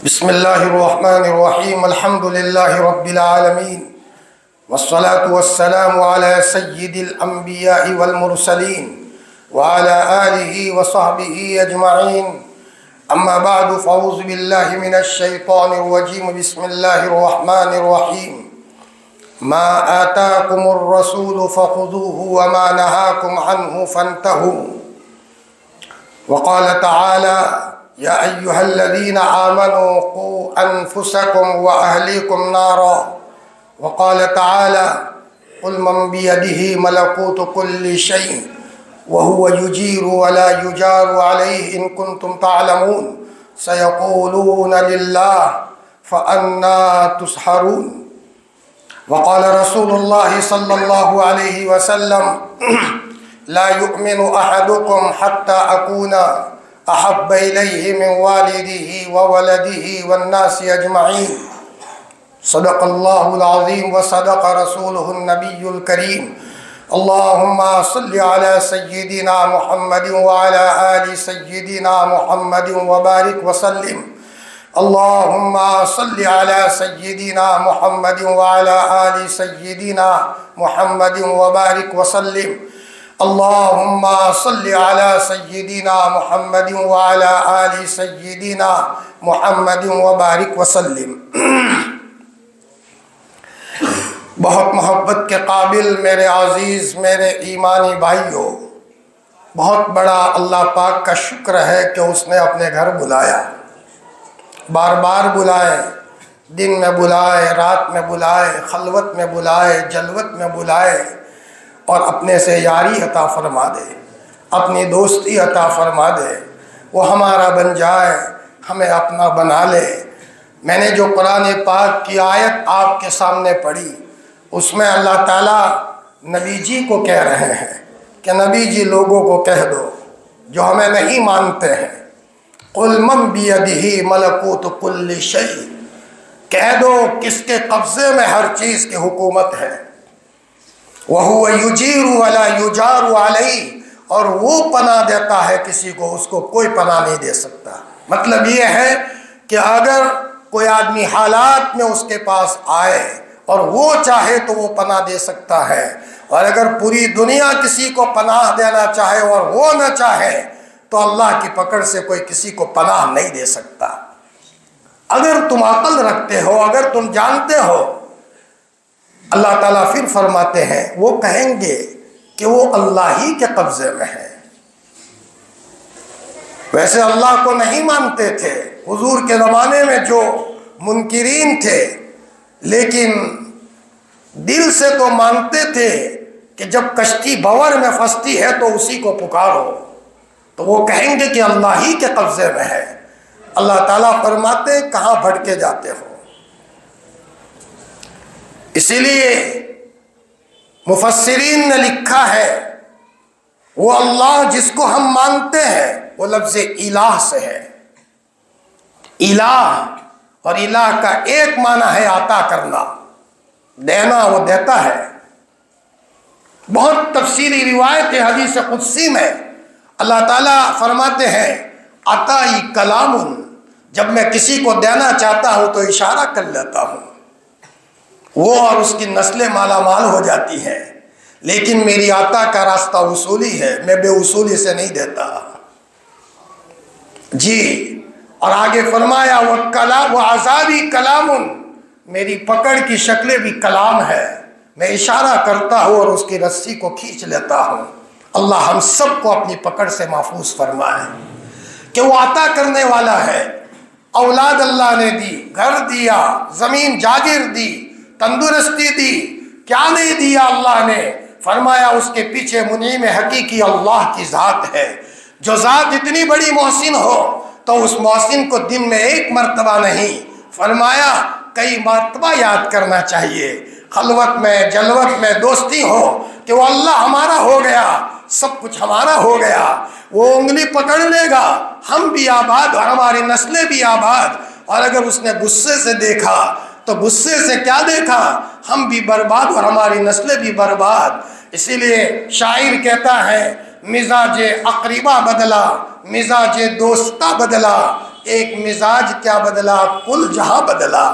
बिस्मिल्लाहिर्रहमानिर्रहीम अल्हम्दुलिल्लाहि रब्बिल आलमीन वस्सलातु वस्सलामु अला सय्यिदिल अंबिया'i वल मुरसलीन व अला आलिहि व सहबिहि अजमईन अम्मा बअदु फ़अऊज़ु बिल्लाहि मिनश शैतानिर रजीम बिस्मिल्लाहिर्रहमानिर्रहीम मा आताकुमुर रसूलु फ़ख़ुज़ूहु व मा नहाकुम अन्हु फ़ंतहू व क़ाल तआला या अय्युहल्लज़ीना आमनू क़ू अनफुसकुम व अहलीकुम नारा व क़ाल तआला क़ुल मन बियदिही मलकूतु कुल्लि शैइन व हुवा युजीरु व ला युजारु अलैहि इन कुंतुम तअलमून सयक़ूलूना लिल्लाह फ़अन्ना तुस्हरून व क़ाल रसूलुल्लाहि सल्लल्लाहु अलैहि वसल्लम ला युमिनु अहदुकुम हत्ता अकूना अहब्ब इलैहि मिन वालिदिही व वलदिही वन्नासि अजमईन सदक़ल्लाहुल अज़ीम व सदक़ रसूलुहुन नबियुल करीम अल्लाहुम्मा सल्लि अला सय्यिदिना मुहम्मदिन व अला आलि सय्यिदिना मुहम्मदिन व बारिक व सल्लिम अल्लाहुम्मा सल्लि अला सय्यिदिना मुहम्मदिन व अला आलि सय्यिदिना मुहम्मदिन व बारिक व सल्लिम अल्लाहुम्मा सल्लि अला सय्यिदिना मुहम्मदिन व अला आलि सय्यिदिना मुहम्मदिन व बारिक व सल्लिम। बहुत मोहब्बत के काबिल मेरे अज़ीज़ मेरे ईमानी भाइयों, बहुत बड़ा अल्लाह पाक का शुक्र है कि उसने अपने घर बुलाया, बार बार बुलाए, दिन में बुलाए, रात में बुलाए, खलवत में बुलाए, जलवत में बुलाए और अपने से यारी अता फरमा दे, अपनी दोस्ती अता फरमा दे, वो हमारा बन जाए, हमें अपना बना ले। मैंने जो कुरान पाक की आयत आपके सामने पढ़ी उसमें अल्लाह ताला नबी जी को कह रहे हैं कि नबी जी लोगों को कह दो जो हमें नहीं मानते हैं, कुल मन बियदिही मलकूतु कुल्लि शै, कह दो किसके कब्ज़े में हर चीज़ की हुकूमत है, वहुवा युजीरु वला युजारु अलैहि, और वो पनाह देता है किसी को, उसको कोई पनाह नहीं दे सकता। मतलब ये है कि अगर कोई आदमी हालात में उसके पास आए और वो चाहे तो वो पनाह दे सकता है, और अगर पूरी दुनिया किसी को पनाह देना चाहे और वो न चाहे तो अल्लाह की पकड़ से कोई किसी को पनाह नहीं दे सकता। अगर तुम अक्ल रखते हो, अगर तुम जानते हो, अल्लाह ताला फिर फरमाते हैं वो कहेंगे कि वो अल्लाह ही के कब्ज़े में है। वैसे अल्लाह को नहीं मानते थे हुजूर के ज़माने में जो मुनकिरीन थे, लेकिन दिल से तो मानते थे कि जब कश्ती भंवर में फंसती है तो उसी को पुकारो, तो वो कहेंगे कि अल्लाह ही के कब्ज़े में है। अल्लाह ताला फरमाते कहाँ भटके जाते हो। इसीलिए मुफस्सिरीन ने लिखा है वो अल्लाह जिसको हम मानते हैं वो लफ्ज़ इलाह से है। इलाह, और इलाह का एक माना है अता करना, देना, वो देता है। बहुत तफसीली रिवायत है हदीस कुदसी में अल्लाह ताला फरमाते हैं अताई कलामुन, जब मैं किसी को देना चाहता हूँ तो इशारा कर लेता हूँ, वो और उसकी नस्लें मालामाल हो जाती हैं, लेकिन मेरी आता का रास्ता उसूली है, मैं बेउसूली से नहीं देता जी। और आगे फरमाया वो आज़ाबी कलामुन, मेरी पकड़ की शक्लें भी कलाम है, मैं इशारा करता हूँ और उसकी रस्सी को खींच लेता हूँ। अल्लाह हम सब को अपनी पकड़ से महफूज फरमाए कि वो अता करने वाला है। औलाद अल्लाह ने दी, घर दिया, ज़मीन जागिर दी, तंदुरुस्ती दी, क्या नहीं दिया अल्लाह ने। फरमाया उसके पीछे मुनीम हकीकी अल्लाह की ज़ात है, जो ज़ात इतनी बड़ी मोहसिन हो तो उस मोहसिन को दिन में एक मर्तबा नहीं, फरमाया कई मर्तबा याद करना चाहिए। खलवत में, जलवत में दोस्ती हो कि वो अल्लाह हमारा हो गया, सब कुछ हमारा हो गया, वो उंगली पकड़ लेगा, हम भी आबाद और हमारी नस्लें भी आबाद। और अगर उसने गुस्से से देखा तो गुस्से से क्या देखा, हम भी बर्बाद और हमारी नस्लें भी बर्बाद। इसीलिए शायर कहता है मिजाज अकरीबा बदला, मिजाज दोस्ता बदला, एक मिजाज क्या बदला, कुल जहां बदला।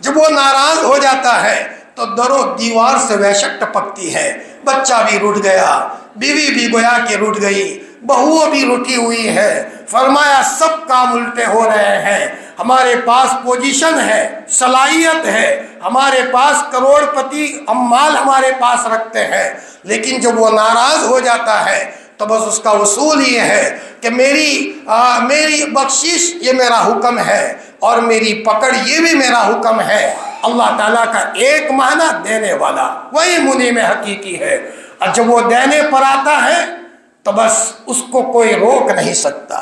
जब वो नाराज हो जाता है तो दरो दीवार से वहशत टपकती है। बच्चा भी रूठ गया, बीवी भी गोया कि रूठ गई, बहुओं भी रूठी हुई है। फरमाया सब काम उल्टे हो रहे हैं। हमारे पास पोजीशन है, सलाहियत है, हमारे पास करोड़पति अम्माल हमारे पास रखते हैं, लेकिन जब वो नाराज हो जाता है तो बस उसका उसूल ये है कि मेरी बख्शिश ये मेरा हुक्म है और मेरी पकड़ ये भी मेरा हुक्म है। अल्लाह ताला का एक माना देने वाला, वही मुनीम हकीकी है। और जब वो देने पर आता है तो बस उसको कोई रोक नहीं सकता।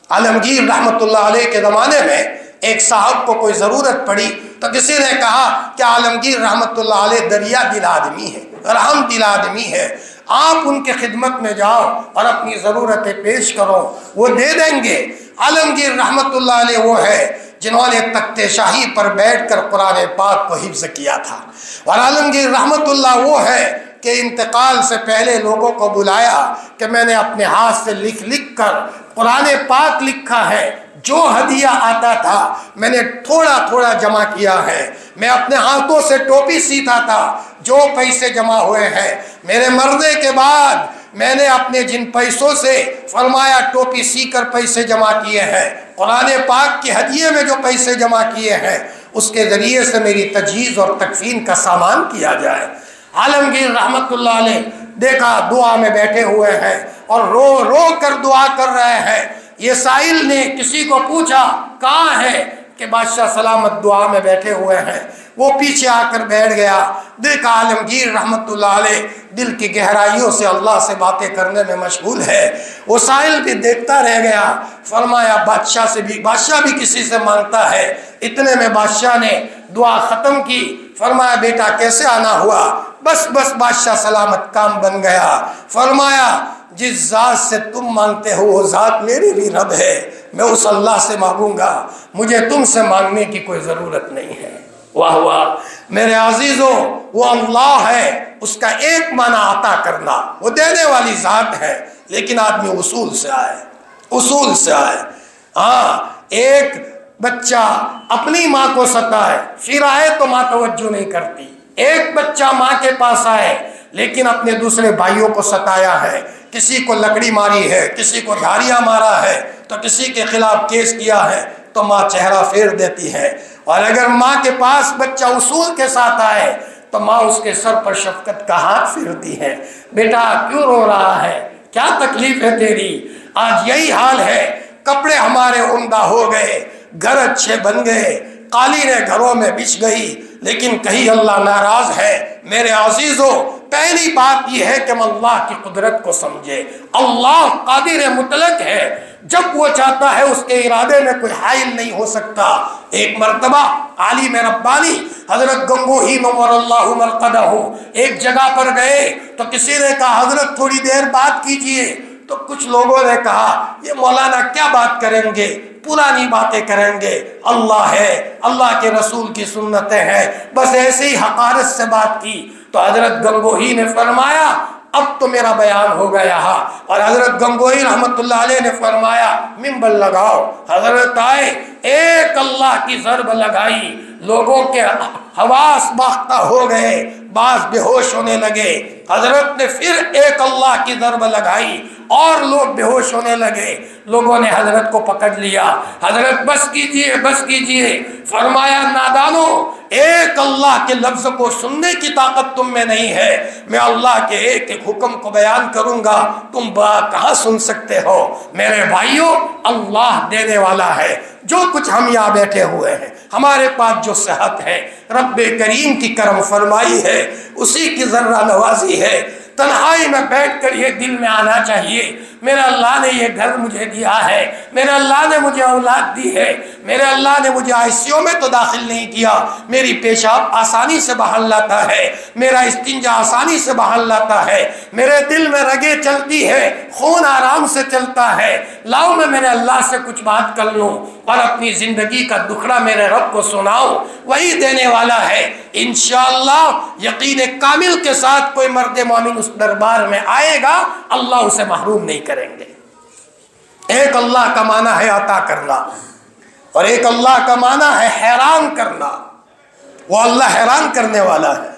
आलमगीर रहमतुल्लाह अलैह के ज़माने में एक साहब को कोई ज़रूरत पड़ी तो किसी ने कहा कि आलमगीर रहमतुल्लाह अलैह दरिया दिल आदमी है, रहम दिल आदमी है, आप उनके खिदमत में जाओ और अपनी ज़रूरतें पेश करो, वो दे देंगे। आलमगीर रहमतुल्लाह अलैह वो है जिन्होंने तख्ते शाही पर बैठकर कुरान पाक को हिफ्ज़ किया था। और आलमगीर रहमतुल्लाह वो है कि इंतकाल से पहले लोगों को बुलाया कि मैंने अपने हाथ से लिख लिख कर कुरान पाक लिखा है, जो हदिया आता था मैंने थोड़ा थोड़ा जमा किया है। मैं अपने हाथों से टोपी सीता था, जो पैसे जमा हुए हैं मेरे मरने के बाद मैंने अपने जिन पैसों से फरमाया टोपी सीकर पैसे जमा किए हैं, कुरान पाक के हदिये में जो पैसे जमा किए हैं, उसके ज़रिए से मेरी तजहीज़ और तकफीन का सामान किया जाए। आलमगीर रहमतुल्लाह अलैह देखा दुआ में बैठे हुए हैं और रो रो कर दुआ कर रहे हैं। ये साइल ने किसी को पूछा कहाँ है, कि बादशाह सलामत दुआ में बैठे हुए हैं। वो पीछे आकर बैठ गया। देखा आलमगीर रहमतुल्लाह अलैह दिल की गहराइयों से अल्लाह से बातें करने में मशगूल है। वो साइल भी देखता रह गया। फरमाया बादशाह भी किसी से मांगता है। इतने में बादशाह ने दुआ ख़त्म की। फरमाया बेटा कैसे आना हुआ? बस बादशाह सलामत काम बन गया। फरमाया जिस ज़ात से तुम मांगते हो वो ज़ात मेरी भी रब है, मैं उस अल्लाह से मांगूंगा, मुझे तुमसे मांगने की कोई ज़रूरत नहीं है। वाह वाह मेरे अजीज़ों, वो अल्लाह है, उसका एक माना अता करना, वो देने वाली ज़ात है। लेकिन आदमी उसूल से आए। हाँ, एक बच्चा अपनी माँ को सताए, फिर आए तो माँ तवज्जो नहीं करती। एक बच्चा माँ के पास आए लेकिन अपने दूसरे भाइयों को सताया है, किसी को लकड़ी मारी है, किसी को धारियाँ मारा है, तो किसी के खिलाफ केस किया है, तो माँ चेहरा फेर देती है। और अगर माँ के पास बच्चा उसूल के साथ आए तो माँ उसके सर पर शफकत का हाथ फेरती है। बेटा क्यों रो रहा है, क्या तकलीफ है तेरी? आज यही हाल है। कपड़े हमारे उम्दा हो गए, घर अच्छे बन गए, कालीनें घरों में बिछ गई, लेकिन कहीं अल्लाह नाराज है। मेरे अजीजों, पहली बात यह है कि हम अल्लाह की कुदरत को समझे। अल्लाह कादिर मुतलक है, जब वो चाहता है उसके इरादे में कोई हाइल नहीं हो सकता। एक मर्तबा आलिम रब्बानी हजरत गंगोही नव्वरल्लाहु मरक़दहू एक जगह पर गए तो किसी ने कहा हजरत थोड़ी देर बात कीजिए। तो कुछ लोगों ने कहा ये मौलाना क्या बात करेंगे, पुरानी बातें करेंगे, अल्लाह है, अल्लाह के रसूल की सुन्नतें हैं, बस ऐसे ही हकारत से बात की। तो हजरत गंगोही ने फरमाया अब तो मेरा बयान हो गया। और हजरत गंगोही रहमतुल्लाह अलैह ने फरमाया मिंबर लगाओ। हजरत आए, एक अल्लाह की ज़रब लगाई, लोगों के हवास बाख्ता हो गए, बाज बेहोश होने लगे। हजरत ने फिर एक अल्लाह की ज़रब लगाई और लोग बेहोश होने लगे। लोगों ने हजरत को पकड़ लिया। हजरत बस कीजिए। फरमाया नादानो, एक अल्लाह के लफ्ज़ को सुनने की ताकत तुम में नहीं है, मैं अल्लाह के एक एक हुक्म को बयान करूंगा, तुम बात कहाँ सुन सकते हो? मेरे भाइयों, अल्लाह देने वाला है। जो कुछ हम यहाँ बैठे हुए हैं, हमारे पास जो सेहत है, रब्बे करीम की करम फरमाई है, उसी की ज़र्रा नवाजी है। तन्हाई में बैठकर ये दिल में आना चाहिए, मेरे अल्लाह ने ये घर मुझे दिया है, मेरे अल्लाह ने मुझे औलाद दी है, मेरे अल्लाह ने मुझे आईसीयू में तो दाखिल नहीं किया, मेरी पेशाब आसानी से बाहर लाता है, मेरा इस्तिंजा आसानी से बाहर लाता है, मेरे दिल में रगें चलती है, खून आराम से चलता है। लाओ मैं मेरे अल्लाह से कुछ बात कर लूँ और अपनी ज़िंदगी का दुखड़ा मेरे रब को सुनाऊँ। वही देने वाला है। इंशाअल्लाह यकीन कामिल के साथ कोई मर्द मोमिन उस दरबार में आएगा, अल्लाह उसे महरूम नहीं करेंगे। एक अल्लाह का माना है अता करना, और एक अल्लाह का माना है हैरान करना। वो अल्लाह हैरान करने वाला है।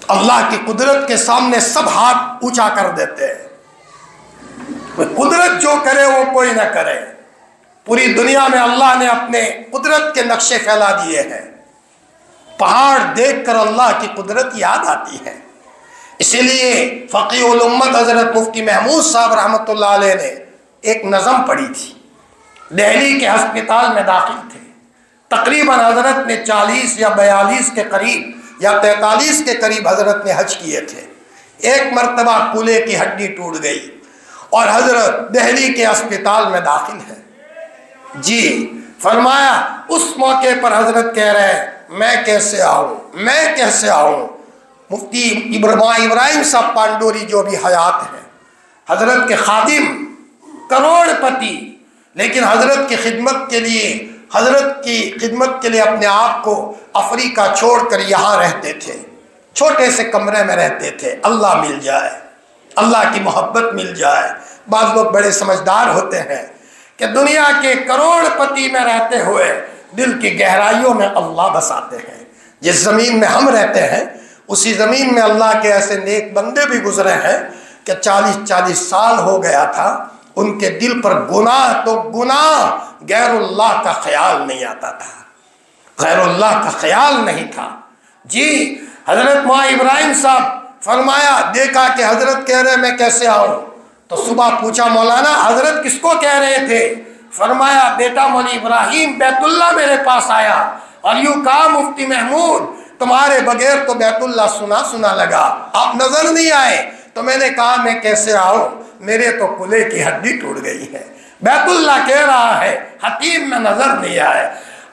अल्लाह की कुदरत के सामने सब हाथ ऊंचा कर देते हैं। कुदरत जो करे वो कोई ना करे। पूरी दुनिया में अल्लाह ने अपने कुदरत के नक्शे फैला दिए हैं। पहाड़ देखकर अल्लाह की कुदरत याद आती है। इसीलिए फ़क़ीह उल उम्मत हज़रत मुफ्ती महमूद साहब रहमतुल्लाह अलैह ने एक नज़म पढ़ी थी। दिल्ली के अस्पताल में दाखिल थे। तकरीबन हज़रत ने 40 या 42 के करीब या 43 के करीब हज़रत ने हज किए थे। एक मरतबा कूल्हे की हड्डी टूट गई और हज़रत दिल्ली के अस्पताल में दाखिल है। जी फरमाया, उस मौके पर हज़रत कह रहे हैं मैं कैसे आऊँ, मैं कैसे आऊँ। मुफ्ती इब्राहिम साहब पांडोरी जो भी हयात हैं, हज़रत के खादिम, करोड़पति, लेकिन हज़रत की खिदमत के लिए, हज़रत की खिदमत के लिए अपने आप को अफ्रीका छोड़कर यहाँ रहते थे। छोटे से कमरे में रहते थे। अल्लाह मिल जाए, अल्लाह की मोहब्बत मिल जाए। बाज़ लोग बड़े समझदार होते हैं कि दुनिया के करोड़पति में रहते हुए दिल की गहराइयों में अल्लाह बसाते हैं। जिस ज़मीन में हम रहते हैं उसी ज़मीन में अल्लाह के ऐसे नेक बंदे भी गुजरे हैं कि 40-40 साल हो गया था, उनके दिल पर गुनाह तो गुनाह, गैरुल्लाह का ख्याल नहीं आता था, गैरुल्लाह का ख्याल नहीं था। जी हज़रत मौला इब्राहिम साहब फरमाया, देखा कि हज़रत कह रहे मैं कैसे आऊँ। तो सुबह पूछा, मौलाना हज़रत किसको कह रहे थे? फरमाया, बेटा मौला इब्राहिम बैतुल्लाह मेरे पास आया और यूँ कहा, मुफ्ती महमूद तुम्हारे बगैर तो बैतुल्लाह सुना सुना लगा, आप नजर नहीं आए। तो मैंने कहा मैं कैसे आऊँ, मेरे तो कुल्हे की हड्डी टूट गई है। बैतुल्लाह कह रहा है हतीम में नजर नहीं आए।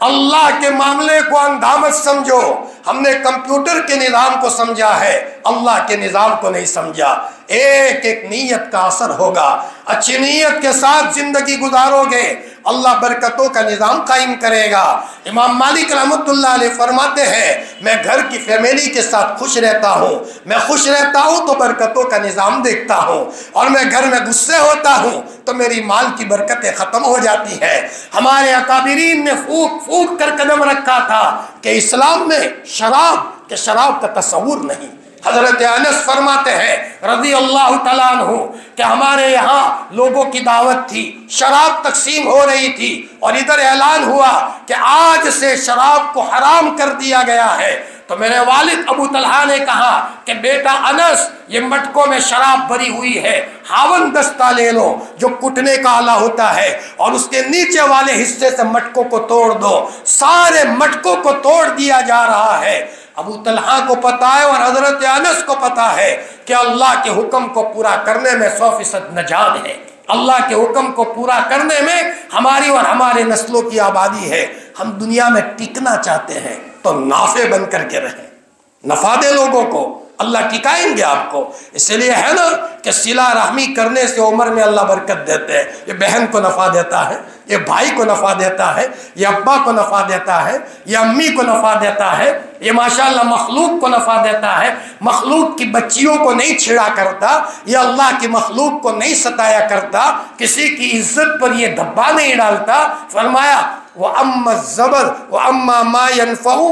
अल्लाह के मामले को अंधा मत समझो। हमने कंप्यूटर के निज़ाम को समझा है, अल्लाह के निज़ाम को नहीं समझा। एक एक नीयत का असर होगा। अच्छी नीयत के साथ जिंदगी गुजारोगे, अल्लाह बरकतों का निज़ाम कायम करेगा। इमाम मालिक रहमतुल्लाह अलैह फरमाते हैं, मैं घर की फैमिली के साथ खुश रहता हूँ, मैं खुश रहता हूँ तो बरकतों का निज़ाम देखता हूँ, और मैं घर में गुस्से होता हूँ तो मेरी माल की बरकतें ख़त्म हो जाती है। हमारे अकाबिरीन ने फूक फूक कर कदम रखा था कि इस्लाम में शराब का तस्वुर नहीं। हज़रत अनस फरमाते हैं रज़ी अल्लाह तआला अन्हु कि हमारे यहाँ लोगों की दावत थी, शराब तकसीम हो रही थी और इधर ऐलान हुआ कि आज से शराब को हराम कर दिया गया है। तो मेरे वालिद अबू तलहा ने कहा कि बेटा अनस, ये मटकों में शराब भरी हुई है, हावन दस्ता ले लो जो कुटने का आला होता है और उसके नीचे वाले हिस्से से मटकों को तोड़ दो। सारे मटकों को तोड़ दिया जा रहा है। अबू तलहा को पता है और हज़रत अनस को पता है कि अल्लाह के हुक्म को पूरा करने में 100% नजात है। अल्लाह के हुक्म को पूरा करने में हमारी और हमारे नस्लों की आबादी है। हम दुनिया में टिकना चाहते हैं तो नाफे बन करके रहें, नफा दे लोगों को, अल्लाह टिकाएंगे आपको। इसलिए है ना कि सिला रहमी करने से उम्र में अल्लाह बरकत देते हैं। ये बहन को नफ़ा देता है, ये भाई को नफ़ा देता है, ये अब्बा को नफ़ा देता है, ये अम्मी को नफ़ा देता है, ये माशाअल्लाह मखलूक को नफ़ा देता है। मखलूक की बच्चियों को नहीं छिड़ा करता, ये अल्लाह की मखलूक को नहीं सताया करता, किसी की इज्जत पर ये धब्बा नहीं डालता। फरमाया व अम्मा ज़बर व अम्मा मा यनफ़उ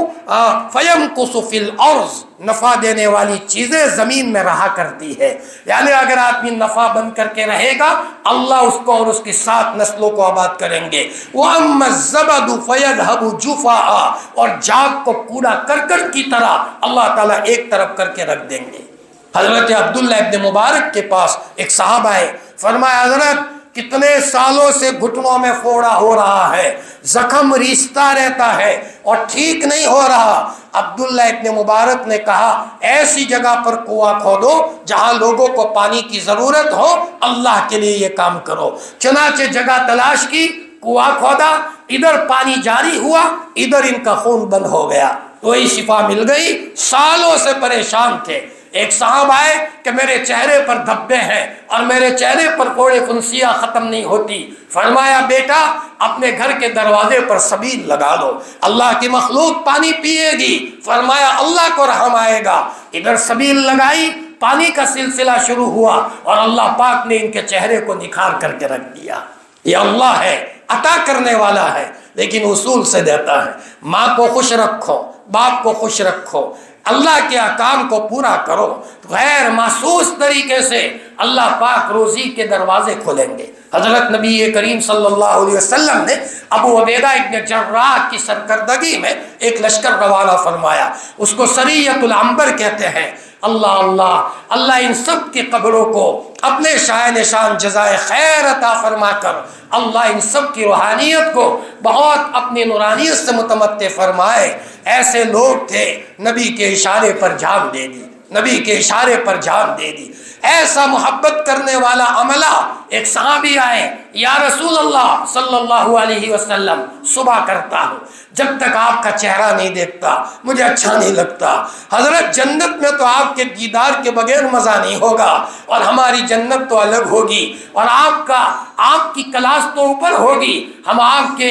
फ़यमकुसु फ़िल अर्ज़, नफ़ा देने वाली चीज़ें ज़मीन में रहा करती है। यानी अगर आदमी नफ़ा बन करके रहेगा, अल्लाह उसको और उसकी 7 नस्लों को आबाद करेंगे। वह अम्मा ज़बदु फ़यज़हबु जुफ़ाआ, और जाग को कूड़ा करकट की तरह अल्लाह ताला एक तरफ करके रख देंगे। हज़रत अब्दुल्लाह इब्न मुबारक के पास एक साहब आए, फरमाया हज़रत कितने सालों से घुटनों में फोड़ा हो रहा है, जख्म रिश्ता रहता है और ठीक नहीं हो रहा। अब्दुल्ला इब्न मुबारक ने कहा ऐसी जगह पर कुआं खोदो जहां लोगों को पानी की जरूरत हो, अल्लाह के लिए ये काम करो। चुनाचे जगह तलाश की, कुआं खोदा, इधर पानी जारी हुआ, इधर इनका खून बंद हो गया, वही शिफा मिल गई। सालों से परेशान थे। एक साहब आए कि मेरे चेहरे पर धब्बे हैं और मेरे चेहरे पर कोड़े फुंसियाँ ख़त्म नहीं होती। फरमाया बेटा अपने घर के दरवाजे पर सबील लगा लो, अल्लाह की मखलूक पानी पिएगी। फरमाया अल्लाह को रहम आएगा। इधर सबील लगाई, पानी का सिलसिला शुरू हुआ और अल्लाह पाक ने इनके चेहरे को निखार करके रख दिया। ये अल्लाह है, अता करने वाला है, लेकिन उसूल से देता है। माँ को खुश रखो, बाप को खुश रखो, अल्लाह के अहकाम को पूरा करो, गैर महसूस तरीके से अल्लाह पाक रोजी के दरवाजे खोलेंगे। हजरत नबी करीम सल्लल्लाहु अलैहि वसल्लम ने अबू उबैदा इब्न जर्राह की सरकर्दगी में एक लश्कर रवाना फरमाया, उसको सरियतुल अंबर कहते हैं। अल्लाह अल्लाह अल्लाह इन सब के कब्रों को अपने शाह निशान जज़ाए खैर अता फरमा कर अल्लाह इन सब की रूहानियत को बहुत अपनी नूरानियत से मुतमत्ते फरमाए। ऐसे लोग थे, नबी के इशारे पर जान दे दी, नबी के इशारे पर जान दे दी। ऐसा मोहब्बत करने वाला अमला एक सहाबी आए, या रसूल अल्लाह सल्लल्लाहु अलैहि वसल्लम, सुबह करता हूँ, जब तक आपका चेहरा नहीं देखता मुझे अच्छा नहीं लगता। हजरत जन्नत में तो आपके दीदार के बगैर मज़ा नहीं होगा, और हमारी जन्नत तो अलग होगी, और आपकी क्लास तो ऊपर होगी। हम आपके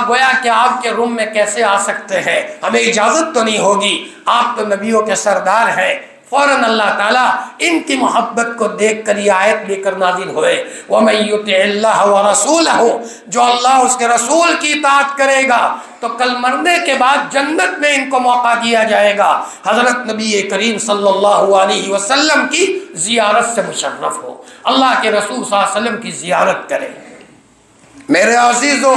गोया कि आपके रूम में कैसे आ सकते हैं, हमें इजाज़त तो नहीं होगी, आप तो नबियों के सरदार हैं। फ़ौरन अल्लाह ताला इनकी मोहब्बत को देख कर ये आयत लेकर नाजिल हुए, वमन युतिइल्लाह व रसूलहु, जो अल्लाह उसके रसूल की इताअत करेगा तो कल मरने के बाद जन्नत में इनको मौका दिया जाएगा, हज़रत नबी करीम सल्लल्लाहु अलैहि वसल्लम की ज़ियारत से मुशर्रफ हो, अल्लाह के रसूल सल्लल्लाहु अलैहि वसल्लम की ज़ियारत करें। मेरे अज़ीज़ों,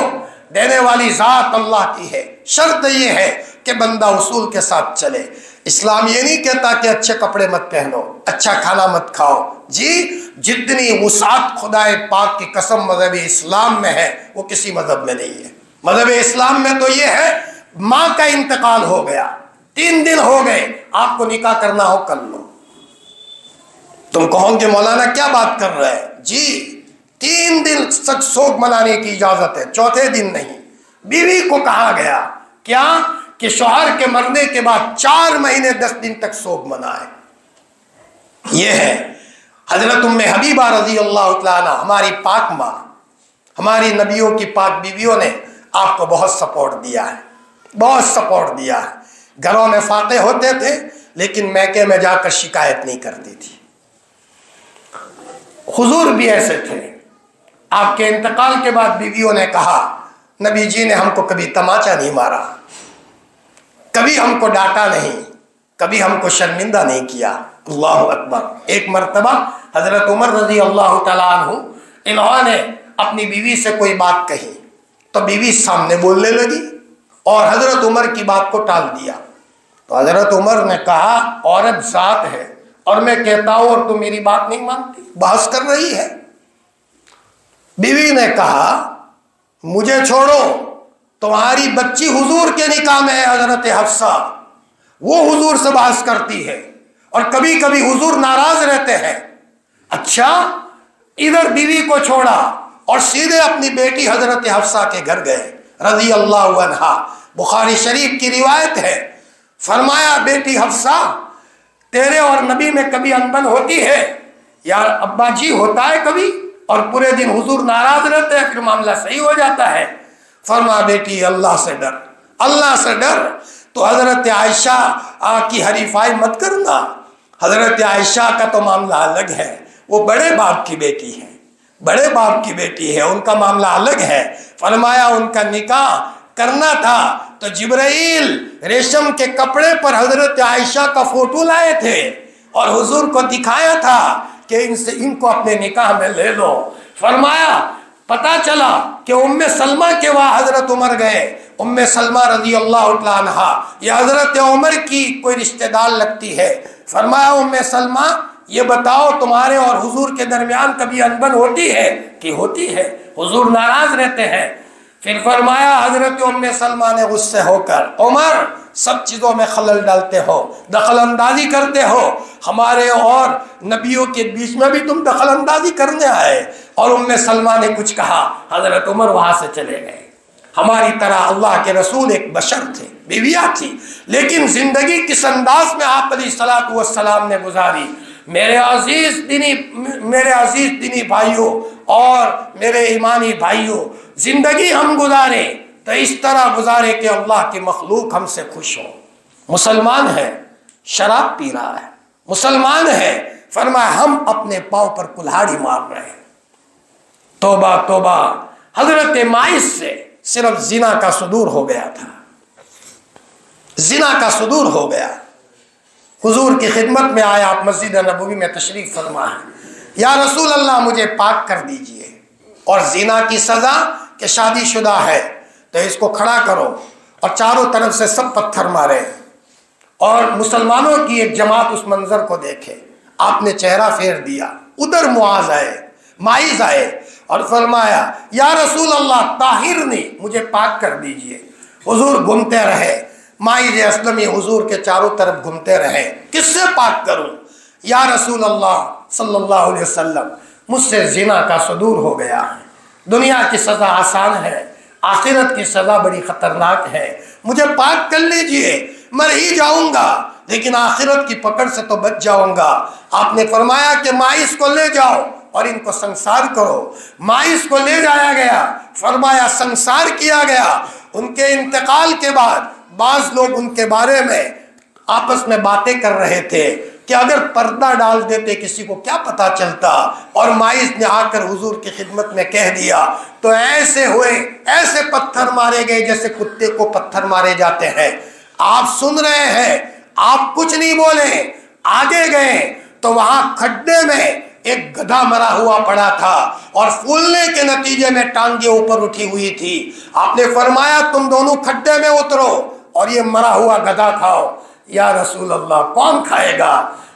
देने वाली ज़ात अल्लाह की है, शर्त ये है कि बंदा उसूल के साथ चले। इस्लाम ये नहीं कहता कि अच्छे कपड़े मत पहनो, अच्छा खाना मत खाओ। जी, जितनी वुसात खुदाए पाक की कसम मज़हब इस्लाम में है वो किसी मज़हब में नहीं है। मज़हब इस्लाम में तो ये है, माँ का इंतकाल हो गया, 3 दिन हो गए, आपको निकाह करना हो कर लो। तुम कहोगे मौलाना क्या बात कर रहे हैं? जी, 3 दिन सच शोक मनाने की इजाज़त है, 4थे दिन नहीं। बीवी को कहा गया क्या कि शौहर के मरने के बाद 4 महीने 10 दिन तक शोक मनाए। ये है हजरत उम्मे हबीबा रजी अल्लाह तआला, हमारी पाक माँ, हमारी नबियों की पाक बीवियों ने आपको बहुत सपोर्ट दिया है, बहुत सपोर्ट दिया है। घरों में फाते होते थे, लेकिन मैके में जाकर शिकायत नहीं करती थी। हुजूर भी ऐसे थे। आपके इंतकाल के बाद बीवियों ने कहा, नबी जी ने हमको कभी तमाचा नहीं मारा, कभी हमको डांटा नहीं, कभी हमको शर्मिंदा नहीं किया। अल्लाहु अकबर। एक मरतबा हजरत उमर रजी अल्लाह तआला अन्हु, इन्होंने अपनी बीवी से कोई बात कही तो बीवी सामने बोलने लगी और हजरत उमर की बात को टाल दिया। तो हजरत उमर ने कहा, औरत जात है और मैं कहता हूं और तुम मेरी बात नहीं मानती, बहस कर रही है। बीवी ने कहा, मुझे छोड़ो, तुम्हारी बच्ची हुजूर के निकाह में है, हजरत हफ्सा, वो हुजूर से बहस करती है और कभी कभी हुजूर नाराज रहते हैं। अच्छा, इधर बीवी को छोड़ा और सीधे अपनी बेटी हजरत हफ्सा के घर गए रजी अल्लाह अन्हा। बुखारी शरीफ की रिवायत है, फरमाया, बेटी हफ्सा, तेरे और नबी में कभी अनबन होती है? यार अब्बा जी, होता है कभी, और पूरे दिन हुजूर नाराज रहते हैं, फिर मामला सही हो जाता है। फरमा, बेटी अल्लाह से डर, अल्लाह से डर। तो हजरत आयशा की हरीफाई मत करना। हजरत आयशा का तो मामला अलग है, वो बड़े बाप की बेटी है, बड़े बाप की बेटी है, उनका मामला अलग है। फरमाया, उनका निकाह करना था तो जिब्राइल रेशम के कपड़े पर हजरत आयशा का फोटो लाए थे और हुजूर को दिखाया था कि इनको अपने निकाह में ले लो। फरमाया, पता चला कि उम्मे सलमा के वहाँ हजरत उमर गए। उम्मे सलमा रजी अल्लाह तआला अन्हा, यह हजरत उमर की कोई रिश्तेदार लगती है। फरमाया, उम्मे सलमा, ये बताओ तुम्हारे और हुजूर के दरमियान कभी अनबन होती है? कि होती है, हुजूर नाराज रहते हैं। फिर फरमाया, हजरत उम्मे सलमा ने गुस्से होकर, उमर, सब चीज़ों में खलल डालते हो, दखल अंदाजी करते हो, हमारे और नबियों के बीच में भी तुम दखल अंदाजी करने आए। और उम्मे सलमा ने कुछ कहा, हजरत उमर वहाँ से चले गए। हमारी तरह अल्लाह के रसूल एक बशर थे, बीवियाँ थी, लेकिन जिंदगी किस अंदाज में आप अलैहिस्सलातु वस्सलाम ने गुजारी। मेरे अजीज दीनी भाइयों और मेरे ईमानी भाइयों, जिंदगी हम गुजारे तो इस तरह गुजारे कि अल्लाह की मखलूक हमसे खुश हो। मुसलमान है, शराब पी रहा है, मुसलमान है, फरमाया हम अपने पाँव पर कुल्हाड़ी मार रहे हैं। तौबा तौबा, हजरत माइस से सिर्फ जिना का सुदूर हो गया था, जिना का सुदूर हो गया। हुजूर की खिदमत में आया, आप मस्जिद नबवी में तशरीफ फरमा है, या रसूल अल्लाह मुझे पाक कर दीजिए, और जिना की सज़ा कि शादीशुदा है तो इसको खड़ा करो, और चारों तरफ से सब पत्थर मारे, और मुसलमानों की एक जमात उस मंजर को देखे। आपने चेहरा फेर दिया, उधर मुआज आए, माइज आए और फरमाया या रसूल अल्लाह ताहिरनी, मुझे पाक कर दीजिए। हुजूर घूमते रहे, माइज असलमी हुजूर के चारों तरफ घूमते रहे, किससे पाक करूं या रसूल अल्लाह सल्लल्लाहु अलैहि वसल्लम, मुझसे जिना का सुदूर हो गया है। दुनिया की सज़ा आसान है, आखिरत की सज़ा बड़ी ख़तरनाक है, मुझे पाक कर लीजिए, मर ही जाऊंगा लेकिन आखिरत की पकड़ से तो बच जाऊंगा। आपने फरमाया कि माइस को ले जाओ और इनको संसार करो। माइस को ले जाया गया, फरमाया संसार किया गया। उनके इंतकाल के बाद बाज़ लोग उनके बारे में आपस में बातें कर रहे थे कि अगर पर्दा डाल देते किसी को क्या पता चलता, और माइस ने आकर हुजूर की खिदमत में कह दिया तो ऐसे हुए, ऐसे पत्थर मारे गए जैसे कुत्ते को पत्थर मारे जाते हैं। आप सुन रहे हैं, आप कुछ नहीं बोले, आगे गए तो वहां खड्डे में एक गधा मरा हुआ पड़ा था और फूलने के नतीजे में टांगे ऊपर उठी हुई थी। आपने फरमाया तुम दोनों खड्डे में उतरो और ये मरा हुआ गधा खाओ। या रसूल अल्लाह कौन खाएगा?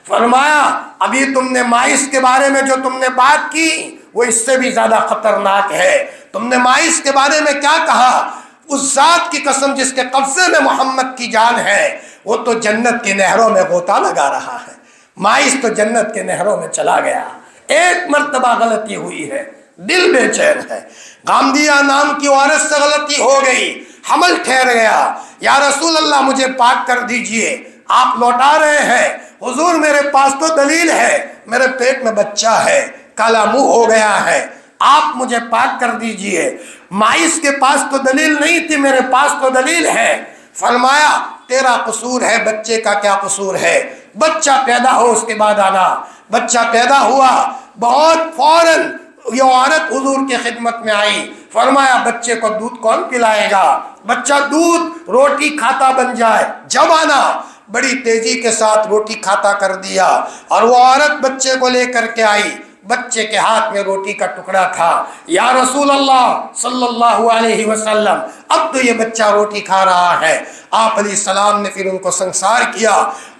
फरमाया अभी तुमने माइस के बारे में जो तुमने बात की वो इससे भी ज्यादा खतरनाक है। तुमने माइस के बारे में क्या कहा? उस जात की कसम जिसके कब्जे में मोहम्मद की जान है, वो तो जन्नत की नहरों में गोता लगा रहा है। माइस तो जन्नत के नहरों में चला गया। एक मर्तबा गलती हुई है, दिल बेचैन है। गामदिया नाम की औरत से गलती हो गई, हमल ठहर गया। या रसूल अल्लाह मुझे पाक कर दीजिए। आप लौटा रहे हैं, हुजूर मेरे पास तो दलील है, मेरे पेट में बच्चा है, काला मुंह हो गया है, आप मुझे पाक कर दीजिए। माइस के पास तो दलील नहीं थी, मेरे पास तो दलील है। फरमाया तेरा कसूर है, बच्चे का क्या कसूर है? बच्चा पैदा हो उसके बाद आना। बच्चा पैदा हुआ, बहुत फौरन ये औरत हुजूर की खिदमत में आई। फरमाया बच्चे को दूध कौन पिलाएगा? बच्चा दूध रोटी खाता बन जाए, जब आना। बड़ी तेजी के साथ रोटी खाता कर दिया और वो औरत बच्चे को लेकर के आई। बच्चे के हाथ में रोटी का टुकड़ा था। या रसूल अल्लाह सल्लल्लाहु अलैहि वसल्लम, अब तो ये बच्चा रोटी खा रहा है। आप अलैहिस्सलाम ने फिर उनको संसार किया।